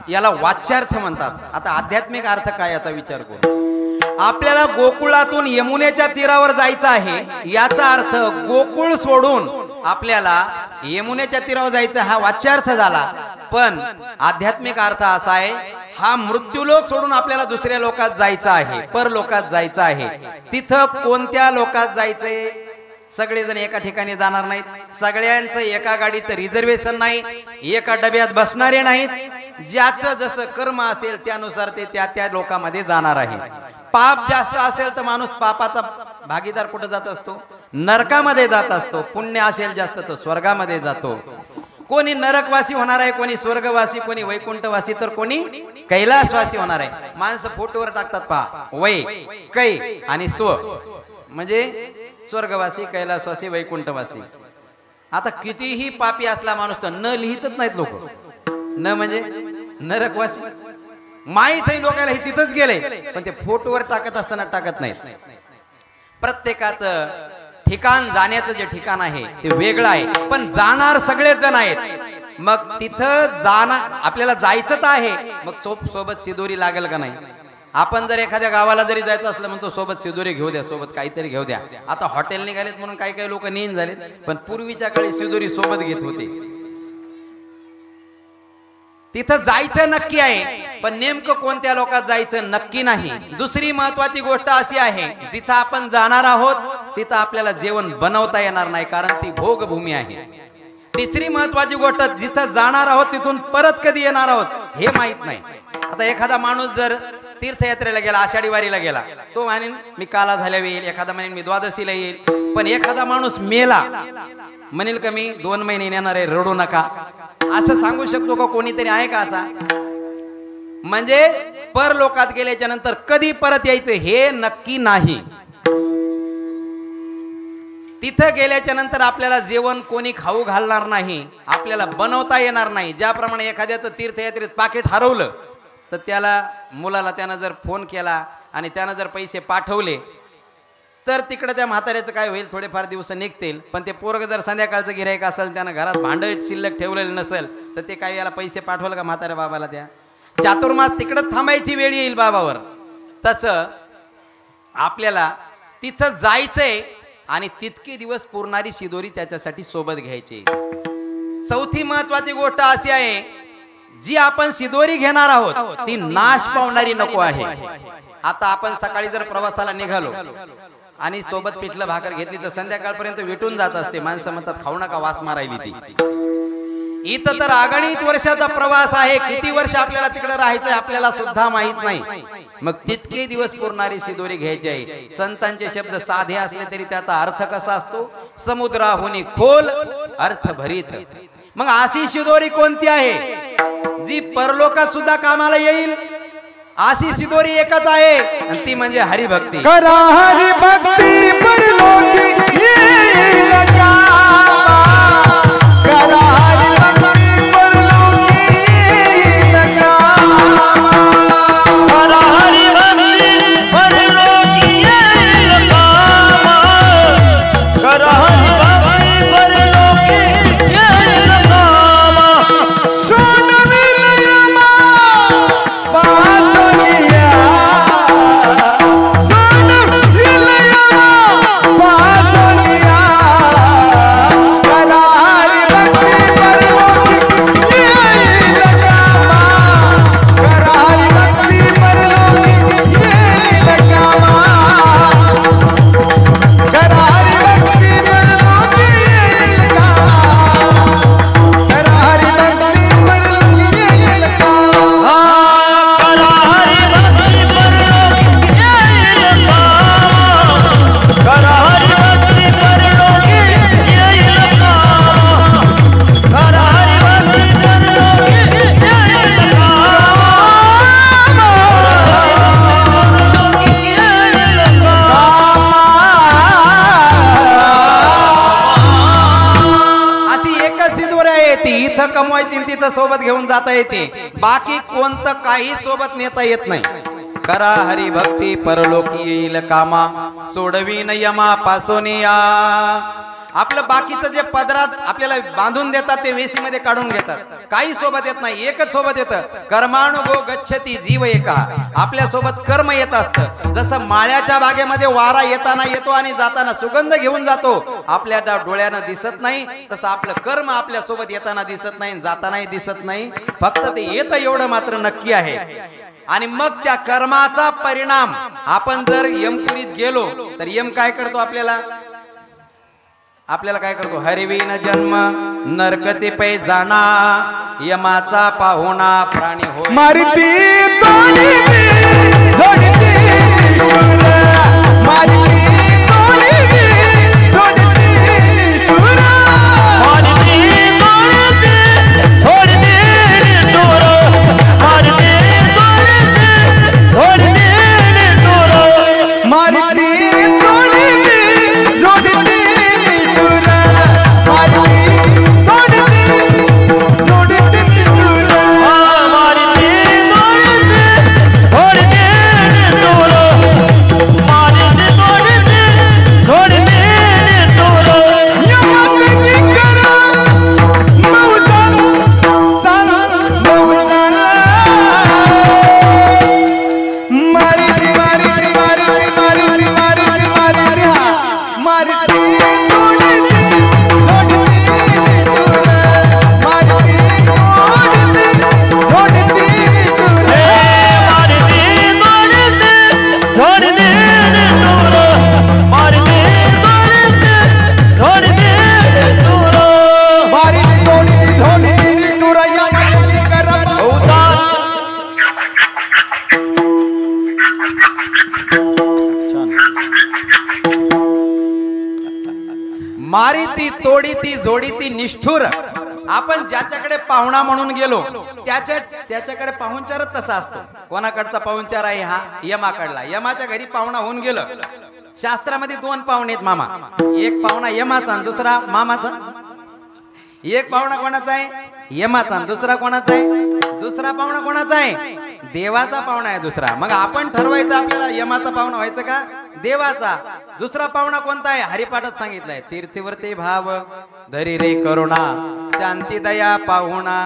याला वाच्यार्थ म्हणतात. आता आध्यात्मिक अर्थ काय याचा विचार करू. आपल्याला गोकुळातून यमुनेच्या तीरावर जायचं आहे, याचा अर्थ गोकुळ सोडून आपल्याला यमुनेच्या तीरावर जायचं, हा वाच्यार्थ झाला. पण आध्यात्मिक अर्थ असा आहे, हा मृत्यूलोक सोडून आपल्याला दुसऱ्या लोकात जायचं आहे, परलोकात जायचं आहे. तिथं कोणत्या लोकात जायचंय? सगळेजण एका ठिकाणी जाणार नाहीत, सगळ्यांचं एका गाडीचं रिझर्वेशन नाही, एका डब्यात बसणारे नाहीत. ज्याचं जसं कर्म असेल त्यानुसार ते त्या त्या लोकांमध्ये जाणार आहे. पाप जास्त असेल तर माणूस पापाचा भागीदार कुठे जात असतो? नरकामध्ये जात असतो. पुण्य असेल जास्त तर स्वर्गामध्ये जातो. कोणी नरकवासी होणार आहे, कोणी स्वर्गवासी, कोणी वैकुंठवासी, तर कोणी कैलासवासी होणार आहे. माणसं फोटोवर टाकतात पहा, वै कै आणि स्व, म्हणजे स्वर्गवासी, कैलासवासी, वैकुंठवासी. आता कितीही पापी असला माणूस तर न लिहितच नाहीत लोक. न म्हणजे नरकवासी माहीतही लोकांना हे तिथंच गेले, पण ते फोटोवर टाकत असताना टाकत नाहीत. प्रत्येकाचं ठिकाण, जाण्याचं जे ठिकाण आहे ते वेगळं आहे, पण जाणार सगळेच जण आहेत. मग तिथं जाणार आपल्याला जायचं तर आहे, मग सोबत शिदोरी लागेल का नाही? आपण जर एखाद्या गावाला जरी जायचं असलं म्हणतो सोबत शिदोरी घेऊ द्या, सोबत काहीतरी घेऊ द्या. आता हॉटेल निघालेत म्हणून काही काही लोक नेन झालेत, पण पूर्वीच्या काळी शिदोरी सोबत घेत होते. तिथं जायचं नक्की आहे, पण नेमकं कोणत्या लोकात जायचं नक्की नाही. दुसरी महत्वाची गोष्ट अशी आहे, जिथं आपण जाणार आहोत तिथं आपल्याला जेवण बनवता येणार नाही, कारण ती भोगभूमी आहे. तिसरी महत्वाची गोष्ट, जिथं जाणार आहोत तिथून परत कधी येणार आहोत हे माहित नाही. आता एखादा माणूस जर तीर्थयात्रेला गेला, आषाढी वारीला गेला, तो म्हणेन मी काला झाल्या येईल, एखादा म्हणेन मी द्वादशीला येईल. पण एखादा माणूस मेला म्हणेल का मी 2 महिने येणार आहे, रडू नका, असं सांगू शकतो का? कोणीतरी आहे का असा? म्हणजे परलोकात गेल्याच्या नंतर कधी परत यायचं हे नक्की नाही. तिथं गेल्याच्या नंतर आपल्याला जेवण कोणी खाऊ घालणार नाही, आपल्याला बनवता येणार नाही. ज्याप्रमाणे एखाद्याचं तीर्थयात्रेत पाकिट हरवलं तर त्याला मुलाला त्यानं जर फोन केला आणि त्यानं जर पैसे पाठवले तर तिकडे त्या म्हाताऱ्याचं काय होईल, थोडेफार दिवस निघतील. पण ते पोरग जर संध्याकाळचं गिऱ्हाईक असेल, त्यानं घरात भांडं शिल्लक ठेवलेलं नसेल तर ते काय याला पैसे पाठवलं का म्हाताऱ्या बाबाला? त्या चातुर्मास तिकडं थांबायची वेळ येईल बाबावर. तसं आपल्याला तिथं जायचंय आणि तितके दिवस पुरणारी शिदोरी त्याच्यासाठी सोबत घ्यायची. चौथी महत्वाची गोष्ट अशी आहे, जी आपण शिदोरी घेणार आहोत ती नाश पावणारी नको आहे. आता आपण सकाळी जर प्रवासाला निघालो आणि सोबत पिठलं भाकर घेतली तर संध्याकाळपर्यंत विटून जात असते. माणसं म्हणतात खाऊ नका, वास मारायली ती. इथं तर अगणित वर्षाचा प्रवास आहे, किती वर्ष आपल्याला तिकडे राहायचंय आपल्याला सुद्धा माहित नाही. मग तितके दिवस पुरणारी शिदोरी घ्यायची आहे. संतांचे शब्द साधे असले तरी त्याचा अर्थ कसा असतो? समुद्राहुनी खोल अर्थ भरीत. मग अशी शिदोरी कोणती आहे जी परलोकात सुद्धा कामाला येईल? अशी शिदोरी एकच आहे आणि ती म्हणजे हरिभक्ती. करा हरिभक्ती परलोकी येईल कामा, करा हरिभक्ती परलोकी येईल कामा, करा हरिभक्ती परलोकी येईल कामा, करा हरिभक्ती परलोकी येईल कामा. सोनविल यमा पाचोनिया, सोनविल यमा पाचोनिया, करा हरिभक्ती परलोकी येईल कामा, करा हरिभक्ती परलोकी येईल कामा, करा हरिभक्ती परलोकी येईल कामा, करा हरिभक्ती परलोकी येईल कामा, करा हरिभक्ती परलोकी येईल कामा, करा हरिभक्ती परलोकी येईल कामा, करा हरिभक्ती परलोकी येईल अशी एकच सिंदूर आहे, ती इथं कमवायची आणि तिथं सोबत घेऊन जाता येते. बाकी कोणतं काही सोबत नेता येत नाही. करा हरिभक्ती परलोकी येईल कामा, सोडवीन यमा पासोनिया. आपलं बाकीचं जे पदरात आपल्याला बांधून देतात ते वेशीमध्ये काढून घेतात. काही सोबत येत नाही, एकच सोबत येतं. कर्मानुगो गच्छती जीव एका. आपल्या सोबत कर्म येत असतं. जसं माळ्याच्या बागेमध्ये वारा येताना येतो आणि जाताना सुगंध घेऊन जातो, आपल्या डोळ्यानं दिसत नाही, तसं आपलं कर्म आपल्या सोबत येताना दिसत नाही, जातानाही दिसत नाही. फक्त ते येतं एवढं मात्र नक्की आहे. आणि मग त्या कर्माचा परिणाम आपण जर यमपुरीत गेलो तर यम काय करतो? आपल्याला काय करतो? हरिवीन जन्म नरकती पै जाणा, यमाचा पाहुणा प्राणी हो. मारती तोडीती तोडीती तुरा, मारती तोडीती तोडीती तुरा, मारती तोडीती तोडीती तुरा, मारती तोडीती तोडीती तुरा, मारती तोडीती जोडीती तुरा, मारती तोडीती जोडीती तुरा, मारती तोडीती तोडीती तुरा, मारती तोडीती तोडी ती जोडी ती निष्ठुर. आपण ज्याच्याकडे पाहुणा म्हणून गेलो त्याच्याकडे पाहुणचारच तसा असतो. कोणाकडचा पाहुणचार आहे हा? यमाकडला. यमाच्या घरी पाहुणा होऊन गेलं. शास्त्रामध्ये दोन पाहुणे आहेत मामा. एक पाहुणा यमाचा आणि दुसरा मामाचा. एक पाहुणा कोणाचा आहे? यमाचा. दुसरा कोणाचा आहे? दुसरा पाहुणा कोणाचा आहे? देवाचा पाहुणा आहे दुसरा. मग आपण ठरवायचं आपल्याला यमाचा पाहुणा व्हायचं का देवाचा. दुसरा पाहुणा कोणता आहे? हरिपाठात सांगितलंय, तीर्थीवरती भाव धरी रे करुणा शांती दया पाहुणा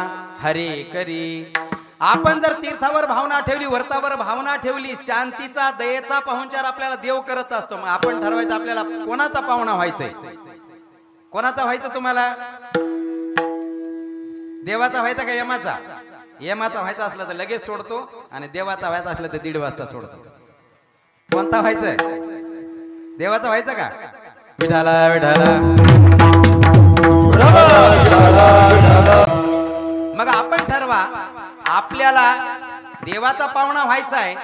हरी करी. आपण जर तीर्थावर भावना ठेवली, व्रतावर भावना ठेवली, शांतीचा दयेचा पाहुणचार आपल्याला देव करत असतो. मग आपण ठरवायचं आपल्याला कोणाचा पाहुणा व्हायचंय. कोणाचा व्हायचं तुम्हाला? देवाचा व्हायचा का यमाचा? यमाचा व्हायचा असलं तर लगेच सोडतो आणि देवाचा व्हायचा असलं तर 1:30 वाजता सोडतो. कोणता व्हायचंय? देवाचा व्हायचा का? विठाला विठाला. मग आपण ठरवा आपल्याला देवाचा पाहुणा व्हायचा आहे.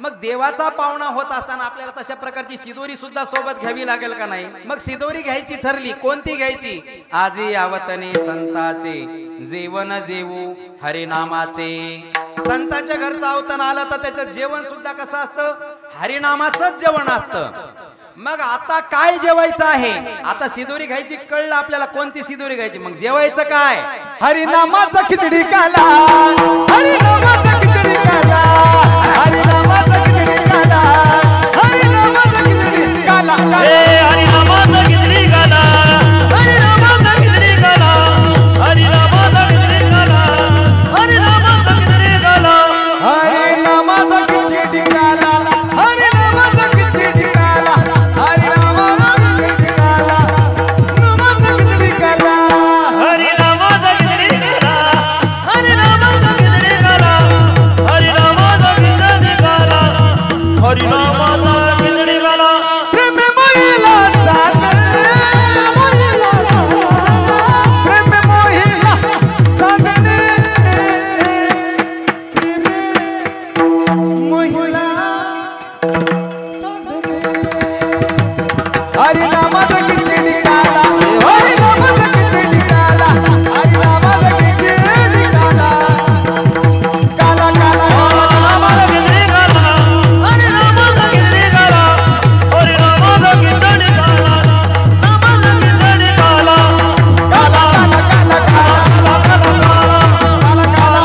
मग देवाचा पाहुणा होत असताना आपल्याला तशा प्रकारची सिदोरी सुद्धा सोबत घ्यावी लागेल का नाही? मग सिदोरी घ्यायची ठरली. कोणती घ्यायची? आजी आवतने संताचे जेवण जेवू हरिनामाचे. संतांच्या घरचं आवतन आलं तर त्याचं जेवण सुद्धा कसं असतं? हरिनामाचंच जेवण असतं. मग आता काय जेवायचं आहे? आता सिदोरी घ्यायची कळलं आपल्याला कोणती सिदोरी घ्यायची. मग जेवायचं काय? हरिनामाचा खिचडी काला, हरिनामाचा खिचडी काला, हरिनामाचा खिचडी काला, हरिनामाचा खिचडी काला. हरिनामाचा खिचडी काला, हरिनामाचा खिचडी काला, हरिनामाचा खिचडी काला, हरिनामाचा खिचडी काला, हरिनामाचा खिचडी काला, हरिनामाचा खिचडी काला, हरिनामाचा खिचडी काला, नामाचा खिचडी काला, हरिनामाचा खिचडी काला, हरिनामाचा खिचडी काला, हरिनामाचा खिचडी काला, हरिनामाचा खिचडी काला. प्रेम मोहिला साधने, मोहिला साधने, प्रेम मोहिला साधने, प्रेम मोहिला साधने. हरिनामाचा खिचडी काला, हरिनामाचा खिचडी काला, हरिनामाचा खिचडी काला, काला काला हरिनामाचा खिचडी काला, हरिनामाचा खिचडी काला, हरिनामाचा खिचडी काला, नामाचा खिचडी काला, काला काला काला काला काला.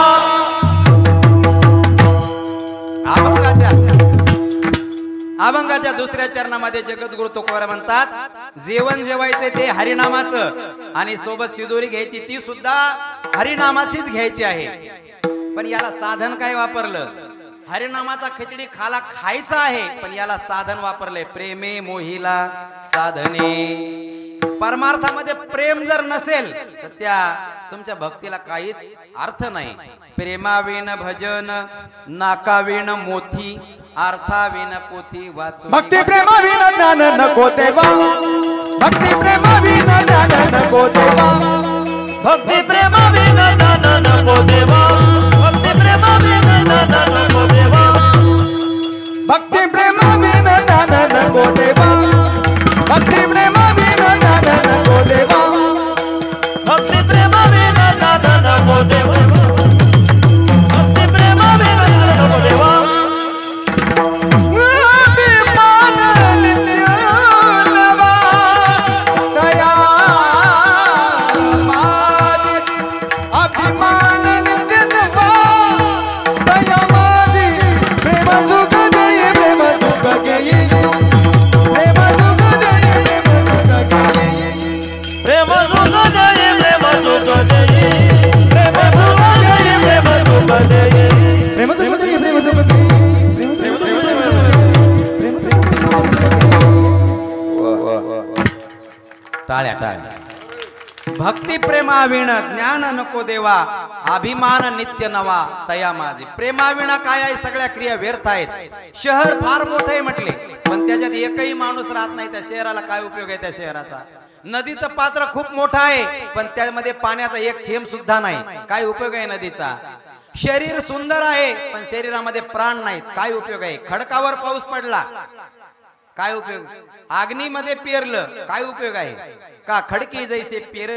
अभंगाच्या दुसऱ्या चरणामध्ये जगद्गुरु तुकोबाराय म्हणतात, जेवण जेवायचे ते हरिनामाचं आणि सोबत सिदोरी घ्यायची ती सुद्धा हरिनामाचीच घ्यायची आहे. पण याला साधन काय वापरलं? हरिनामाचा खिचडी खायचा आहे पण याला साधन वापरले प्रेमे मोहिला साधने. परमार्थामध्ये प्रेम जर नसेल तर त्या तुमच्या भक्तीला काहीच अर्थ नाही. प्रेमाविन भजन नाकाविन मोठी अर्थाविन पोथी वाचू. भक्ती प्रेमाविन ज्ञान नको देवा, भक्ती प्रेमाविन ज्ञान नको देवा, भक्ती प्रेमाविन ज्ञान नको देवा, भक्ती प्रेमाविन ज्ञान नको देवा, भक्ती प्रेमाविन ज्ञान नको देवा, भक्ती प्रेमाविन ज्ञान नको देवा, भक्ती प्रेमाविन ज्ञान नको देवा, भक्ती प्रेमाविन ज्ञान नको देवा. अभिमान नित्य नवा दया माझी, अभिमान नित्य नवा दया माझी, प्रेम सुख देई, प्रेम सुख घेई, प्रेम सुख देई, प्रेम सुख घेई, प्रेम सुख देई, प्रेम सुख देई, प्रेम सुख देई, प्रेम सुख देई, प्रेम सुख देई, प्रेम सुख देई, टाळ्या टाळ्या. भक्ती प्रेमाविण ज्ञान नको देवा, अभिमान नित्य नवा तया माझी. प्रेमाविणा काय आहे? सगळ्या क्रिया व्यर्थ आहेत. शहर फार मोठं आहे म्हटले पण त्याच्यात एकही माणूस राहत नाही. त्या शहराला काय उपयोग आहे त्या शहराचा? नदीचं पात्र खूप मोठं आहे पण त्यामध्ये पाण्याचा एक थेंब सुद्धा नाही. काय उपयोग आहे नदीचा? शरीर सुंदर आहे पण शरीरामध्ये प्राण नाहीत. काय उपयोग आहे? खडकावर पाऊस पडला काय उपयोग? अग्नीमध्ये पेरलं काय उपयोग आहे का? खडकी जैसे पेर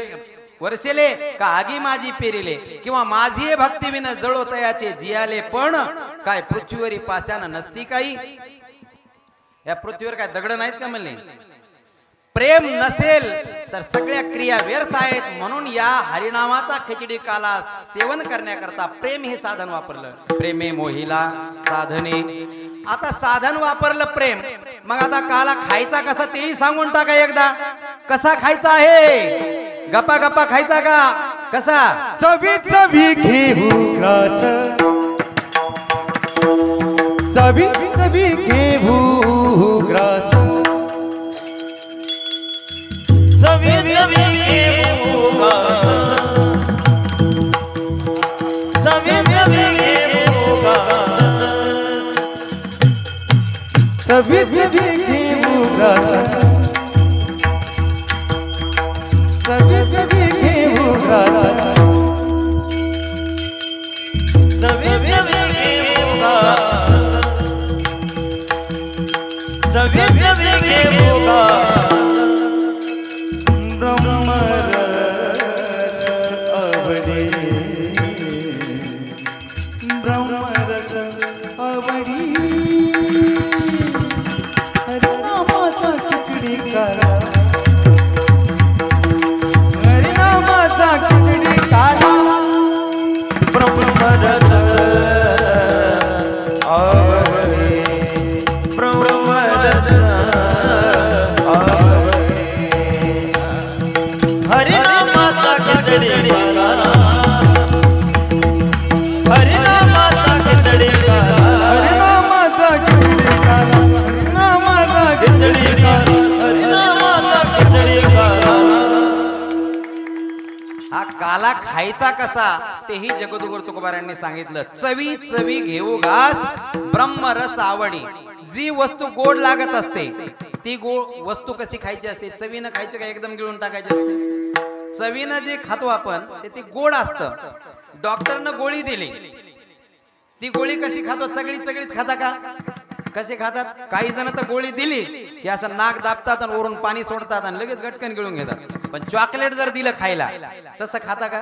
वर्षेले का आगी माझी पेरिले, किंवा माझी भक्ती विन जळो तयाचे जियाले, पण काय पृथ्वीवरी पाशान नसती काही? या पृथ्वीवर काय दगड नाहीत का म्हणले? प्रेम नसेल तर सगळ्या क्रिया व्यर्थ आहेत. म्हणून या हरिनामाचा खिचडी काला सेवन करण्याकरता प्रेम हे साधन वापरलं. प्रेमे मोहिला साधने. आता साधन वापरलं प्रेम, मग आता काला खायचा कसा तेही सांगून टाका एकदा. कसा खायचा आहे? गप्पा गप्पा खायचा का कसा? चवी चवी घेऊ ग्रास, चवी चवी घेऊ ग्रास, चवी चवी घेऊ घास, चवी चवी घेऊ घास, चवी चवी घेऊ ग्रास, चवी चवी घेऊ ग्रास, चवी चवी घेऊ घास, चवी चवी घेऊ घास. ब्रह्मरस आवडी, ब्रह्मरस आवडी, हरिनामाचा खिचडी काला, हरिनामाचा खिचडी काला, ब्रह्मरस आवडी, ब्रह्मरस आवडी, हरिनामाचा खिचडी काला, हरिनामाचा खिचडी काला, हरिनामाचा खिचडी काला, हरिनामाचा खिचडी काला, हरिनामाचा खिचडी काला. हा काला खायचा कसा तेही जगदगुरु तुकोबारांनी सांगितलं. चवी चवी घेऊ घास, ब्रह्मरस आवडी. जी वस्तू गोड लागत असते ती गोड वस्तू कशी खायची असते? चवीनं खायची का एकदम गिळून टाकायची असते? चवीनं जे खातो आपण ते गोड असतं. डॉक्टरनं गोळी दिली, ती गोळी कशी खातो? चगळीत चगळीत खाता का? कसे खातात? काही जण तर गोळी दिली की असं नाक दाबतात आणि वरून पाणी सोडतात आणि लगेच गटकन गिळून घेतात. पण चॉकलेट जर दिलं खायला तसं खाता का?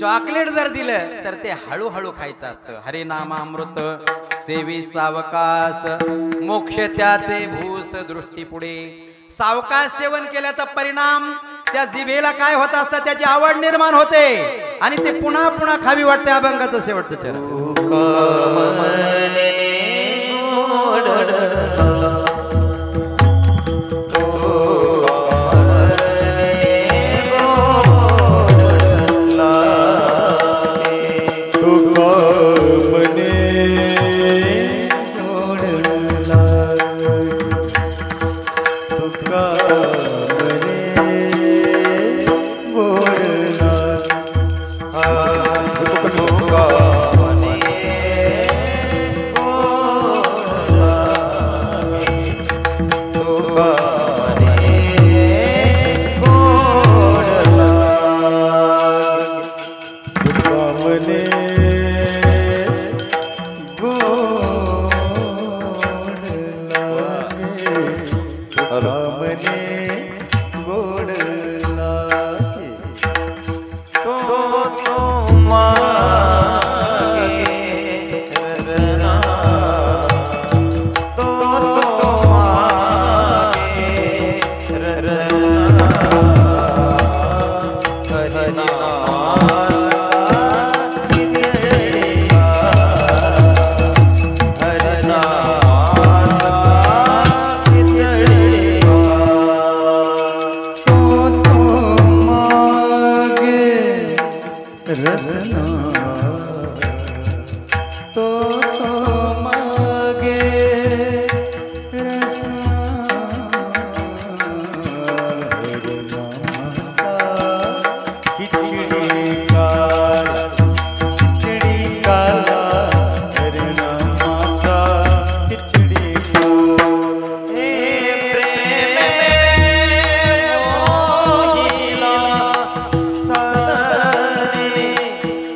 चॉकलेट जर दिलं तर ते हळूहळू खायचं असतं. हरे नामामृत सेवी सावकाश, मोक्ष त्याचे भूस दृष्टी पुढे. सावकाश सेवन केल्याचा परिणाम त्या जिभेला काय होत असतं? त्याची आवड निर्माण होते आणि ते पुन्हा पुन्हा खावी वाटते. अभंगाचं शेवटचं चरण.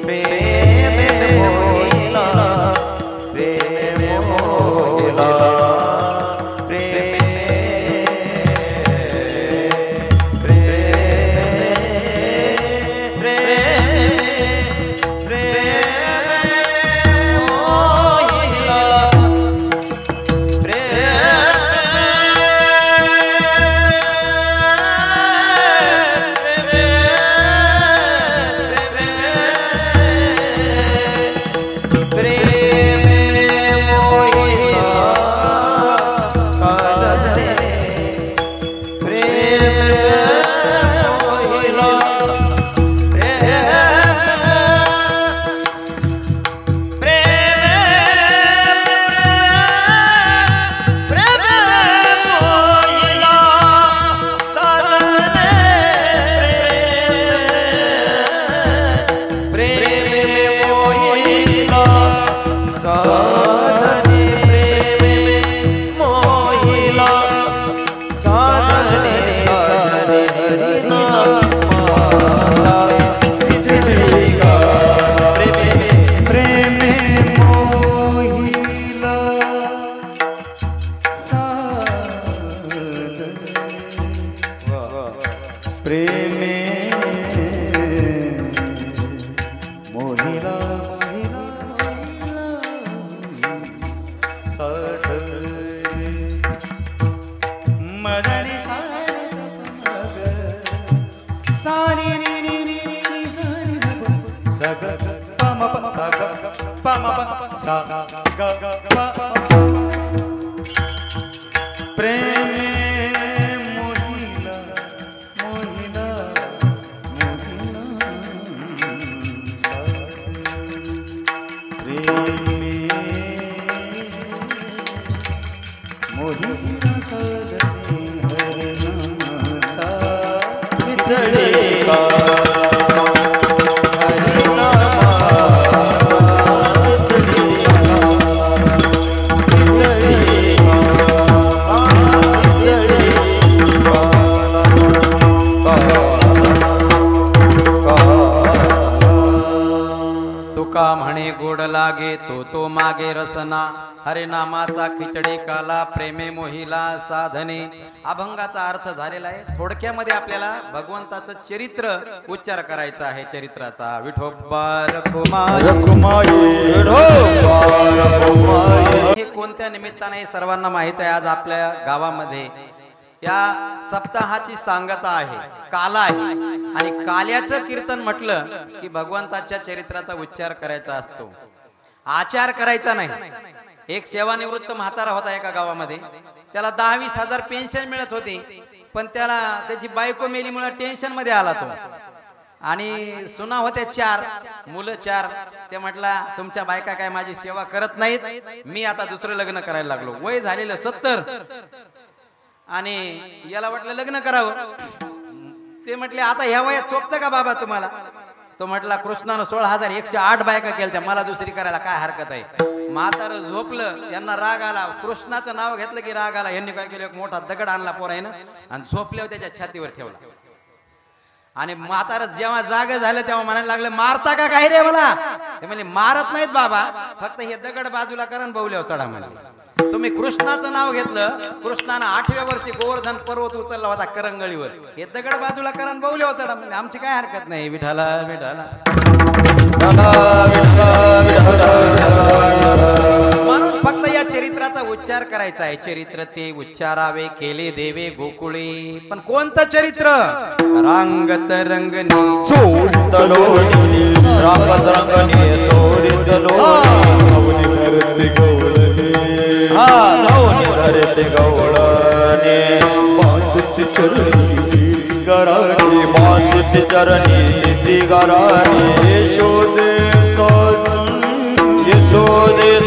प्रेम मोहिला साध मदनी सारी री री री री सारी सग पम सग पम सा ग ग प्रेम मोहिला मोहिला मोहिला मोहिला सदनी हर नामाचा विचळे का तुका म्हणे गोड लागे तो मागे रसना हरे नामाचा खिचडी काला प्रेमे मोहिला साधने. अभंगाचा अर्थ झालेला आहे. थोडक्यामध्ये आपल्याला भगवंताचं चरित्र उच्चार करायचा आहे. चरित्राचा विठोबार हे कोणत्या निमित्ताने हे सर्वांना माहित आहे. आज आपल्या गावामध्ये या सप्ताहाची सांगता आहे. काला आहे आणि काल्याचं कीर्तन म्हटलं की भगवंताच्या चरित्राचा उच्चार करायचा असतो, आचार करायचा नाही. एक सेवानिवृत्त म्हातारा होता एका गावामध्ये. त्याला 10-20 हजार पेन्शन मिळत होती, पण त्याला त्याची बायको मेलीमुळे टेन्शन मध्ये आला तो. आणि सुना होत्या 4, मुलं 4. ते म्हटला तुमच्या बायका काय माझी सेवा करत नाहीत, मी आता दुसरं लग्न करायला लागलो. वय झालेलं 70 आणि याला वाटलं लग्न करावं. ते म्हटले आता ह्या वयात सोपतं का बाबा तुम्हाला. तो म्हटला कृष्णानं 16,108 बायका केल्या, मला दुसरी करायला काय हरकत आहे. म्हातारं झोपलं. यांना राग आला. कृष्णाचं नाव घेतलं की राग आला. यांनी काय केलं, एक मोठा दगड आणला पोरायनं आणि झोपल्यावर त्याच्या छातीवर ठेवला. आणि म्हातारं जेव्हा जाग झालं तेव्हा म्हणायला लागलं मारता का काय रे मला. ते म्हणजे मारत नाहीत बाबा, फक्त हे दगड बाजूला करा बवल्यावर चढा म्हणाले. तुम्ही कृष्णाचं नाव घेतलं. कृष्णानं 8व्या वर्षी गोवर्धन पर्वत उचलला होता करंगळीवर. हे दगड बाजूला करा बवल्यावर चढा म्हणजे आमची काय हरकत नाही. विठाला विठाला म्हणून फक्त या चरित्राचा उच्चार करायचा आहे. चरित्र ते उच्चारावे केले देवे गोकुळे. पण कोणतं चरित्र. रांगत रंगनी चोरित लोणी रांगत रंगनी चोरित लोणी धरती गवळणी धावणी धरती गवळणी बांधित चरणी गराणी बांधित चरणी ती गराणी यशोदे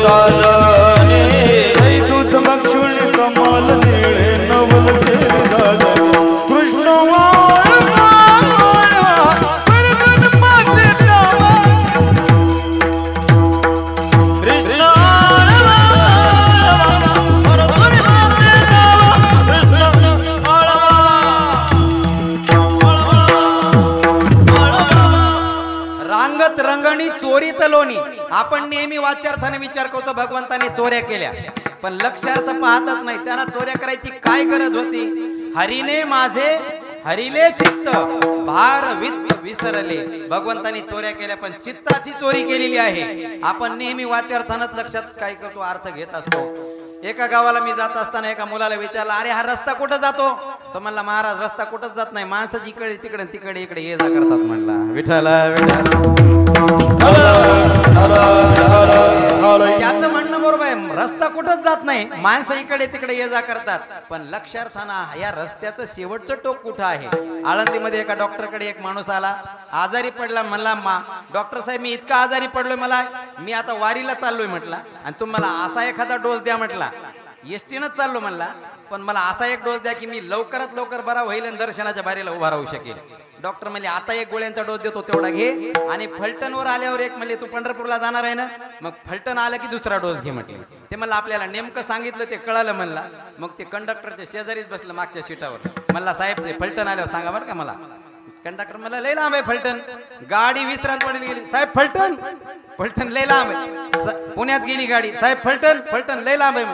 साजने दूध मक्षुण कमाल निळे नवल कृष्ण रांगत रंगणी चोरीत लोणी. आपण नेहमी वाच्यार्थाने विचार करतो भगवंताने चोऱ्या केल्या, पण लक्षार्थ पाहतच नाही. त्यांना चोऱ्या करायची काय गरज होती. हरीने माझे हरिले चित्त भार विसरले. भगवंतानी चोऱ्या केल्या पण चित्ताची चोरी केलेली आहे. आपण नेहमी वाच्यार्थानच लक्षात काय करतो, अर्थ घेत असतो. एका गावाला मी जात असताना एका मुलाला विचारला, अरे हा रस्ता कुठं जातो. तो म्हणला महाराज रस्ता कुठंच जात नाही, माणसं जिकडे तिकडे तिकडे इकडे ये जा करतात. म्हणला विठ्ठला त्याचं म्हणणं बरोबर आहे. रस्ता कुठंच जात नाही, माणसं इकडे तिकडे ये जा करतात. पण लक्षार्थाना या रस्त्याचं शेवटचं टोक कुठं आहे. आळंदीमध्ये एका डॉक्टरकडे एक माणूस आला, आजारी पडला. म्हणला डॉक्टर साहेब मी इतका आजारी पडलोय, मी आता वारीला चाललोय म्हटला, आणि तुम्हाला असा एखादा डोस द्या म्हटला. एसटीनच चाललो म्हणला, पण मला असा एक डोस द्या की मी लवकरात लवकर बरा होईल आणि दर्शनाच्या बारीला उभा राहू शकेल. डॉक्टर म्हणले आता एक गोळ्यांचा डोस देतो तेवढा घे, आणि फलटणवर आल्यावर एक म्हणले तू पंढरपूरला जाणार आहे ना, मग फलटण आलं की दुसरा डोस घे म्हटले. ते म्हणलं आपल्याला नेमकं सांगितलं ते कळालं म्हणला. मग ते कंडक्टरच्या शेजारीच बसलं मागच्या सीटावर. म्हणला साहेब ते फलटण आल्यावर सांगा बरं का मला. कंडक्टर मला लय लांब आहे फलटण. गाडी विश्रांतवाडीला गेली, साहेब फलटण फलटण लय लांब आहे. पुण्यात गेली गाडी, साहेब फलटण फलटण लय लांब आहे.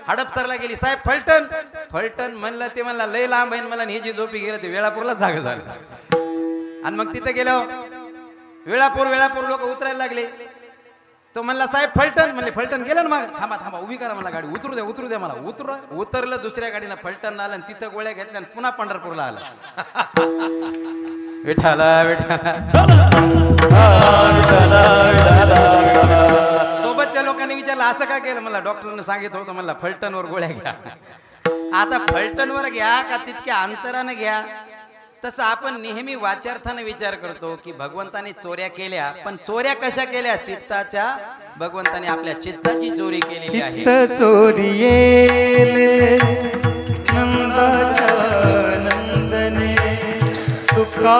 हडपसरला गेली, साहेब फलटण फलटण म्हणलं. ते म्हणला लय लांब आहे मला, ही जी झोपी गेलं ते वेळापूरला जागा झालं. आणि मग तिथे गेलो वेळापूर लोक उतरायला लागले. तो म्हणला साहेब फलटण. म्हणले फलटण गेलं ना. मग थांबा थांबा उभी करा मला गाडी. उतरू द्या मला. उतरलं दुसऱ्या गाडीनं फलटण आलं आणि तिथं गोळ्या घेतल्या आणि पुन्हा पंढरपूरला आला. विठाला सोबतच्या लोकांनी विचारलं असं काय केलं. मला डॉक्टरने सांगितलं होतं मला फलटणवर गोळ्या घ्या. आता फलटणवर घ्या का तितक्या अंतरानं घ्या. तसं आपण नेहमी वाचार्थाने विचार करतो की भगवंताने चोऱ्या केल्या, पण चोऱ्या कशा केल्या? चित्ताच्या. भगवंताने आपल्या चित्ताची चोरी केलेली आहे. चित्त चोरियेले नंदाच्या नंदने तुका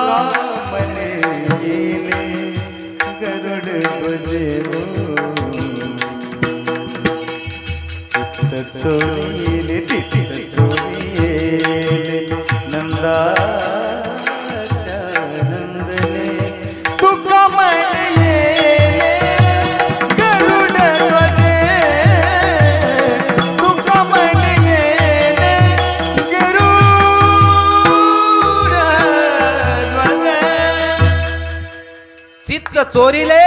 मने गेले गरुड बजेवो. चित्त चोरियेले नंदाच्या नंदने तुका मने गेले गरुड बजे. तुका मने गेले गरुड बजे. चित्त चोरीले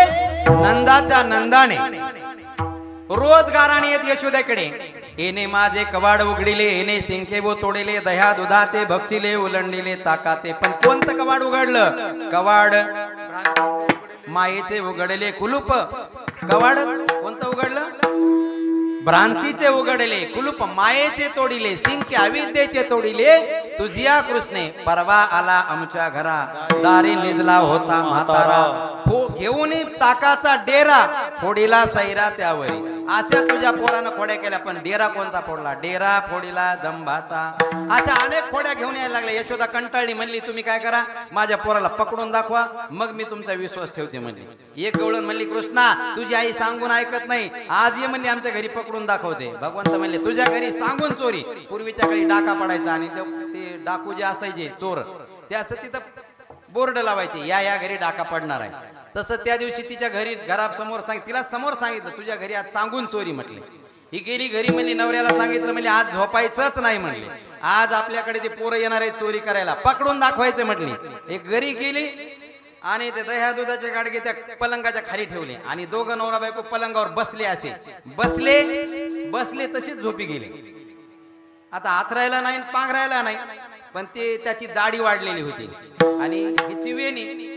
नंदाच्या नंदाने. रोजगाराने येत यशोद्याकडे. येणे माझे कवाड उघडिले, येणे सिंकेबो तोडिले, दह्या दुधाते भक्षिले, उलंडिले ताकाते. पण कोणतं कवाड उघडलं? कवाड मायेचे उघडले कुलूप. कवाड कोणतं उघडलं? भ्रांतीचे उघडले कुलूप. मायेचे तोडिले, सिंके अविद्येचे तोडिले. तुझिया कृष्णे परवा आला आमच्या घरा, दारी निजला होता म्हातारा. घेऊन ताकाचा डेरा, फोडीला सैरा त्यावरी. अशा तुझ्या पोरानं खोड्या केल्या, पण डेरा कोणता फोडला? डेरा फोडीला दंभाचा. अशा अनेक खोड्या घेऊन यायला लागल्या. यशोदा कंटाळली. म्हणली तुम्ही काय करा, माझ्या पोराला पकडून दाखवा, मग मी तुमचा विश्वास ठेवते म्हणली. एक गवळण म्हणली कृष्णा तुझी आई सांगून ऐकत नाही, आज ये म्हणली आमच्या घरी पकडून दाखवते. भगवंत म्हणले तुझ्या घरी सांगून चोरी. पूर्वीच्या घरी डाका पडायचा आणि ते डाकू जे असायचे चोर, ते असं तिथं बोर्ड लावायचे या घरी डाका पडणार आहे. तसं त्या दिवशी तिच्या घरी घरासमोर तिला समोर सांगितलं तुझ्या घरी आज सांगून चोरी म्हटले. ही गेली घरी. म्हणली नवऱ्याला सांगितलं. म्हणली आज झोपायचंच नाही म्हणले, आज आपल्याकडे ते पोरं येणार आहे चोरी करायला, पकडून दाखवायचं म्हटली. एक घरी गेली आणि ते दह्या दुधाचे गाडगे त्या पलंगाच्या खाली ठेवले आणि दोघं नवरा बायको पलंगावर बसले. असे बसले तशीच झोपी गेले. आता आथरायला नाही पांघरायला नाही, पण ते त्याची दाढी वाढलेली होती आणि हिची वेणी.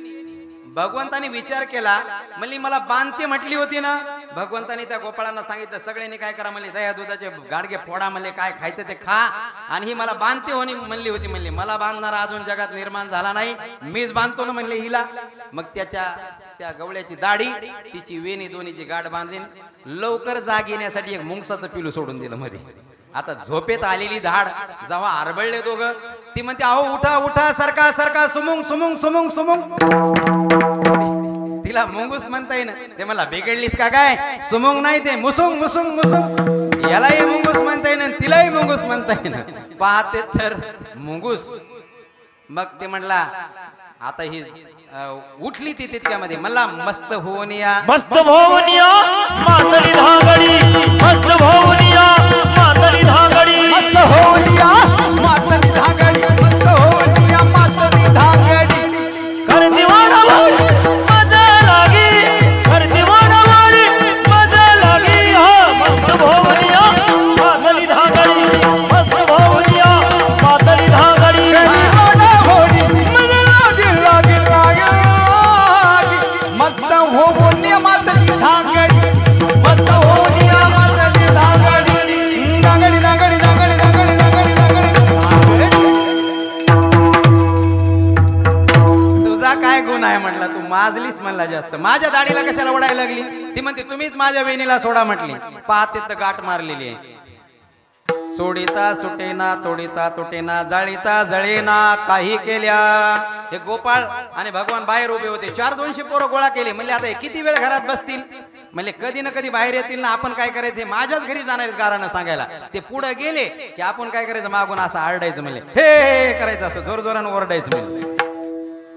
भगवंताने विचार केला. म्हणली मला बांधते म्हटली होती ना. भगवंताने त्या गोपाळांना सांगितलं सगळ्यांनी काय करा म्हणले, दह्या दुधाचे गाडगे फोडा म्हणले, काय खायचं ते खा. आणि ही मला बांधते होणी म्हणली होती. म्हणले मला बांधणारा अजून जगात निर्माण झाला नाही, मीच बांधतो ना म्हणले हिला. मग त्या गवळ्याची दाढी, तिची वेणी, दोन्हीची गाठ बांधली. लवकर जाग येण्यासाठी एक मुंगसाचं पिलू सोडून दिलं मध्ये. आता झोपेत आलेली धाड जेव्हा आरबळले दोघं, ती म्हणते अहो उठा उठा, सरका सरका, सुमुंग सुमुंग सुमुंग सुमुंग. तिला मुंगूस म्हणता येईना. ते मला बिघडलीस का काय? सुमुंग नाही ते मुसुंग मुसुंग मुसुंग. यालाही मुंगूस म्हणता येईना, तिलाही मुंगूस म्हणता येईना. पाहते तर मुंगूस. मग ते म्हणला आता ही उठली ती तितक्यामध्ये. मला मस्त होवनिया मस्त भोवनिया मातली धागडी, मस्त भोवनिया मातली धागडी, मस्त होलिया मातली धागडी, मस्त होलिया मातली धागडी. करती वाडावाडी मजा लागी, करती वाडावाडी मजा लागी. मस्त भोवनिया मातली धागडी, मस्त भोवनिया मातली धागडी. मस्त होलिया मातली धागडी, मस्त होलिया मातली धागडी. धागडी धागडी धागडी धागडी धागडी धागडी. तुझा काय गुण आहे म्हटला, तू माजलीस म्हणला जास्त. माझ्या दाढीला कशाला ओढायला लागली? ती म्हणते तुम्हीच माझ्या वेणीला सोडा म्हटली. पाहते तर गाठ मारलेली आहे. सोडिता सुटेना, तोडिता तुटेना, जाळीता जळेना, काही केल्या. हे गोपाळ आणि भगवान बाहेर उभे होते. 400-200 पोरं गोळा केले. म्हणले आता किती वेळ घरात बसतील? म्हणले कधी ना कधी बाहेर येतील ना. आपण काय करायचं, माझ्याच घरी जाणार कारण सांगायला. ते पुढे गेले की आपण काय करायचं, मागून असं आरडायचं. म्हणले हे करायचं, असं जोर जोरानं ओरडायचं. म्हणले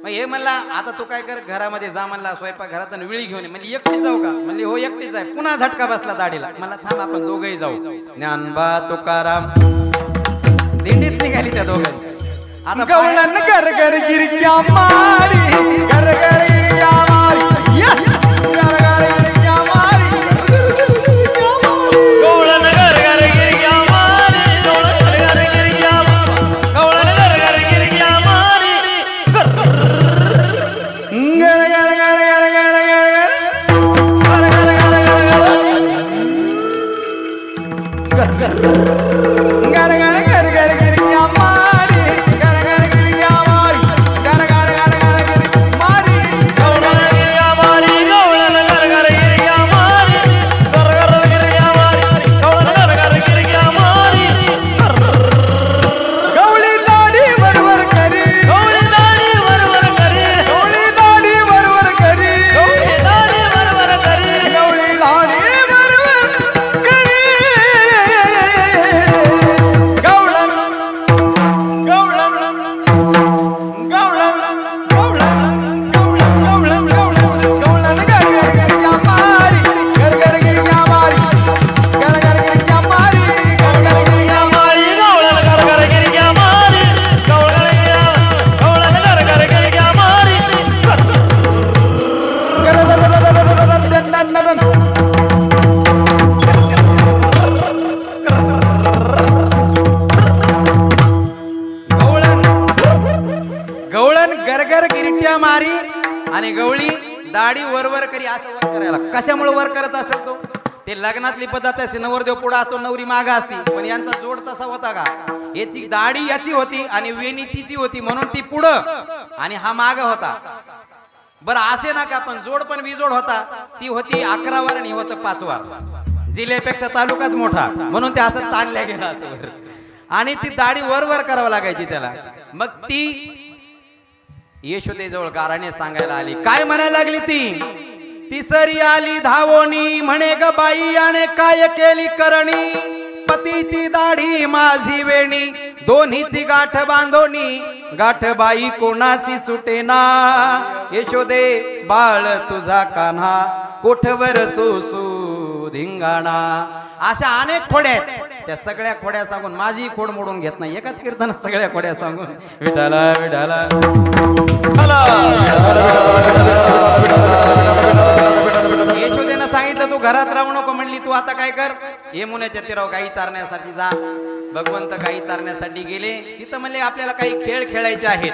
मग हे म्हणला आता तू काय कर, घरामध्ये जा म्हणला, स्वयंपाक घरात विळी घेऊन ये. म्हणजे एकटीच जाऊ का? म्हणली हो एकटीच आहे. पुन्हा झटका बसला दाढीला. मला थांब आपण दोघंही जाऊ. ज्ञानबा तुकाराम दिंडीत निघाली त्या दोघांची. आता गवळण घर घर गिरग्या मारी, घर घर गिरग्या मारी. गर गर गर गर गिरगिया मारी गर गर गिरगिया मारी गर गर गर गर गिरगिया मारी गवळण गिरग्या मारी गवळण गर गर गिरग्या मारी गर गर गिरग्या मारी गवळण गर गर गिरग्या मारी गवळी दाढी वरवर करी गवळी दाढी वरवर करी गवळी दाढी वरवर करी गवळी दाढी वरवर करी गवळी दाढी वरवर करी गवळण गवळण गवळण गवळण गवळण गवळण गवळण गर गर गिरग्या मारी गर गर गिरग्या मारी गर गर गिरग्या मारी गर गर गिरग्या मारी गवळण गर गर गिरग्या मारी गवळण गर गर गिरग्या मारी गवळण गरगर गिरट्या मारी आणि गवळी दाढी वरवर करी असं वर करायला कशामुळे वर करत असेल तो ते लग्नातली पद्धत असते नवरदेव पुढे असतो नवरी मागा असती पण यांचा जोड तसा होता का याची दाढी याची होती आणि वेणी तिची होती म्हणून ती पुढं आणि हा माग होता बरं असे ना का पण जोड पण विजोड होता ती होती 11 वार आणि होतं 5 वार जिल्ह्यापेक्षा तालुकाच मोठा म्हणून ते असं ताणल्या गेला असं वर. आणि ती दाढी वर करावं लागायची त्याला मग ती यशोदेजवळ गाराने सांगायला आली काय म्हणायला लागली ती सरी आली धावोनी म्हणे ग बाई आणि काय केली करणी पतीची दाढी माझी वेणी दोन्हीची गाठ बांधोनी गाठ बाई कोणाशी सुटेना यशोदे बाळ तुझा कान्हा कोठवर सोसू धिंगाणा अशा अनेक खोड्या आहेत त्या सगळ्या खोड्या सांगून माझी खोड मोडून घेत नाही एकाच कीर्तनात सगळ्या खोड्या सांगून विठाला विठाला यशोदेनं सांगितलं तू घरात राहू नको म्हणली तू आता काय कर यमुनेच्या तीरावर गाई चारण्यासाठी जा भगवंत गाई चारण्यासाठी गेले तिथं म्हणले आपल्याला काही खेळ खेळायचे आहेत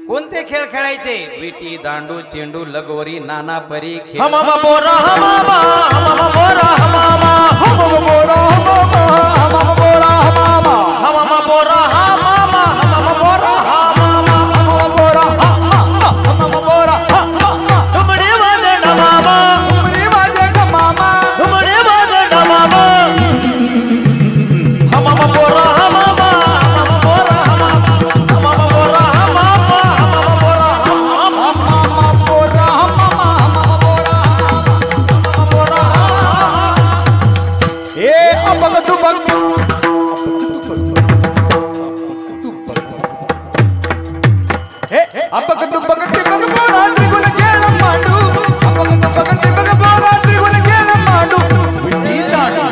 कोणते खेळ खेळायचे विटी दांडू चेंडू लगोरी नाना परी खेळ हमामा बोरा हमामा हमामा बोरा हमामा हमामा बोरा हमामा हमामा बोरा हमामा हमामा बोरा हमामा हमामा बोरा हमामा हमामा बोरा हमामा बोरा तुमडी वाजे डमामा उमरी माझे मामा तुमडी वाजे डमामा हमामा बोरा हमामा हमामा बोरा हमामा हमामा बोरा हमामा हमामा बोरा हमामा हमामा बोरा हमामा हमामा बोरा हमामा बोरा ए अपग तू बग ए अपग तू बग ते बग बोरा त्रिगुण गेळ मांडू अपग तू बग ते बग बोरा त्रिगुण गेळ मांडू विटी दांडू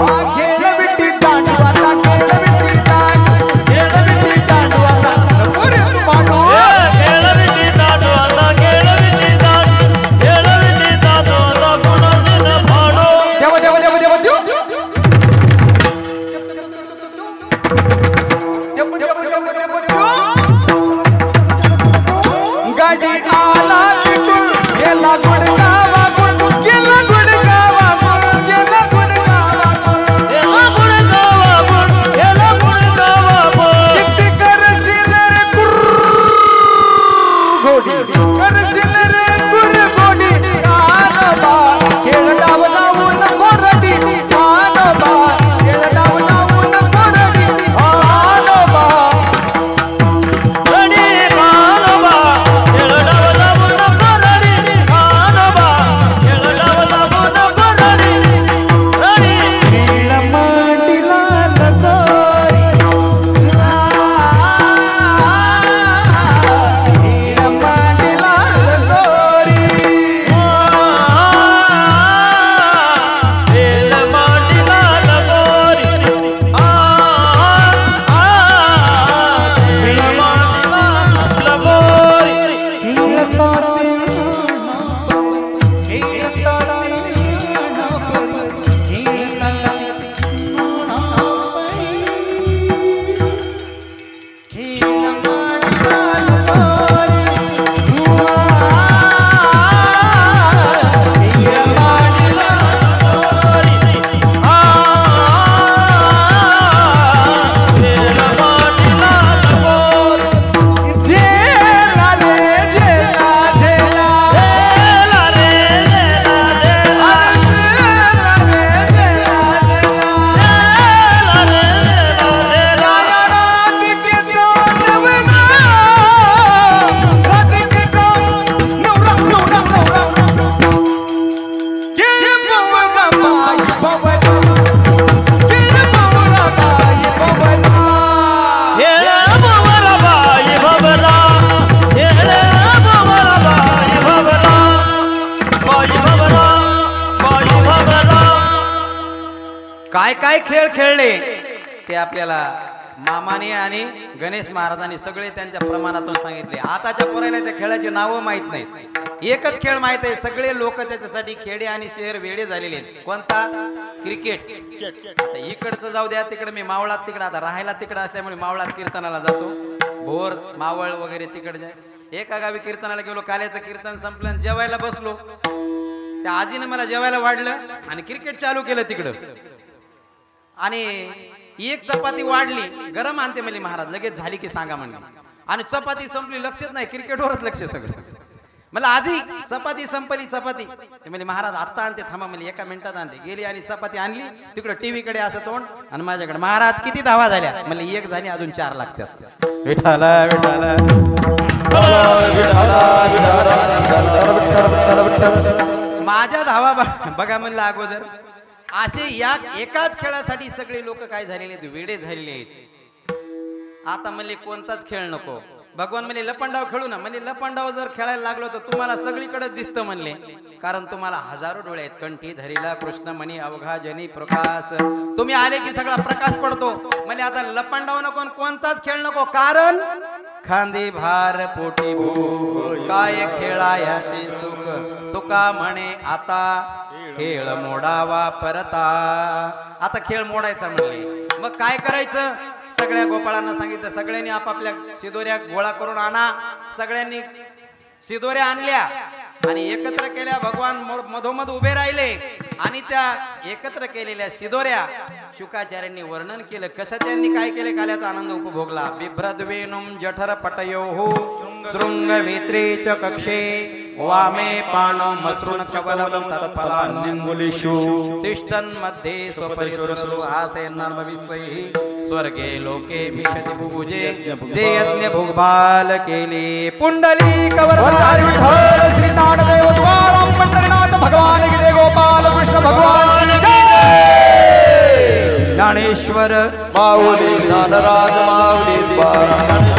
आ खेळ विटी दांडू आता खेळ विटी दांडू खेळ विटी दांडू आता पुरे मांडू केळविटी दादो आता केळविटी दादो केळविटी दादो आता कोणाशी न भाडो देव देव देव देव देव गाडी आला तिकून गेला गुडगावा गुड गेला गुडगावा गुड गेला गुडगावा गुड एला गुडगावा गुड एला गुडगावा गुड किती करशील रे गुर घोडी करशील रे गुर घोडी आनबा खेळ डाव जाऊन कोरडी आनबा खेळ डाव जाऊन कोरडी आनबा रडी कानबा केळडाव जाऊन करडी कानबा केळडाव जाऊन करडी रडी नीळ मांडीला लगोरी नीळ मांडीला लगोरी काय खेळ खेळले ते आपल्याला मामाने आणि गणेश महाराजांनी सगळे त्यांच्या प्रमाणातून सांगितले. आताच्या पोराला त्या खेळाची नावं माहित नाहीत. एकच खेळ माहित आहे. सगळे लोक त्याच्यासाठी खेडे आणि शहर वेडे झालेले आहेत. कोणता? क्रिकेट. आता इकडचं जाऊ द्या, तिकडे मी मावळात तिकडे आता राहायला तिकडे असल्यामुळे मावळात कीर्तनाला जातो. भोर मावळ वगैरे तिकडे जाय. एका गावी कीर्तनाला गेलो, काल्याचं कीर्तन संपलं, जेवायला बसलो. त्या आजीने मला जेवायला वाढलं आणि क्रिकेट चालू केलं तिकडं. आणि एक चपाती वाढली, गरम आणते म्हणली महाराज, लगेच झाली की सांगा म्हणली. आणि चपाती संपली, लक्षच नाही, क्रिकेटवरच लक्ष सगळं. मला आजी चपाती संपली, चपाती ते म्हणजे महाराज आत्ता आणते, थांबा म्हणली, एका मिनिटात आणते. गेली आणि चपाती आणली, तिकडं टीव्ही कडे असं तोंड आणि माझ्याकडे, महाराज किती धावा झाल्या? म्हणले एक झाली, अजून 4 लागतात. विठाला विठाला माझ्या धावा बघा म्हणलं अगोदर. असे या एकाच खेळासाठी सगळे लोक काय झालेले आहेत, वेडे झालेले आहेत. आता म्हणले कोणताच खेळ नको. भगवान म्हणले लपंडाव खेळू ना. म्हणले लपंडाव जर खेळायला लागलो तर तुम्हाला सगळीकडे दिसतं म्हणले, कारण तुम्हाला हजारो डोळे आहेत. कंठी धरीला कृष्ण मणी अवघा जनी प्रकाश, तुम्ही आले की सगळा प्रकाश पडतो. म्हणजे आता लपंडाव नको, कोणताच खेळ नको, कारण खांदी भार पोटी भूक, काय खेळायाचे सुख, तुका म्हणे आता खेळ मोडावा परता. आता खेळ मोडायचा म्हणले, मग काय करायचं? सगळ्या गोपाळांना सांगितलं, सगळ्यांनी आपापल्या शिदोऱ्या गोळा करून आणा. सगळ्यांनी शिदोऱ्या आणल्या आणि एकत्र केल्या. भगवान मधोमध उभे राहिले आणि त्या एकत्र केलेल्या शिदोऱ्या शुकाचार्यांनी वर्णन केलं. कसं त्यांनी काय केले, काल्याचा आनंद उपभोगला. बिभ्रद्वेनुम जठर पटयोः शृंग वेत्रे च कक्षे वामे पाणो मसृण कवलम तत्फलान्यंगुलिषु तिष्ठन् मध्ये स्वपरिशुरसु आसेन नर्मविश्वैः स्वर्गे लोके मिषति भुभुजे जे यज्ञ भोगबाल केले. पुंडली कवरधारी विठ्ठल श्री नाटदेव द्वारम पंढरीनाथ भगवान की जय. गोपाल कृष्ण भगवान ज्ञानेश्वर माऊली ज्ञानराज माऊली द्वारा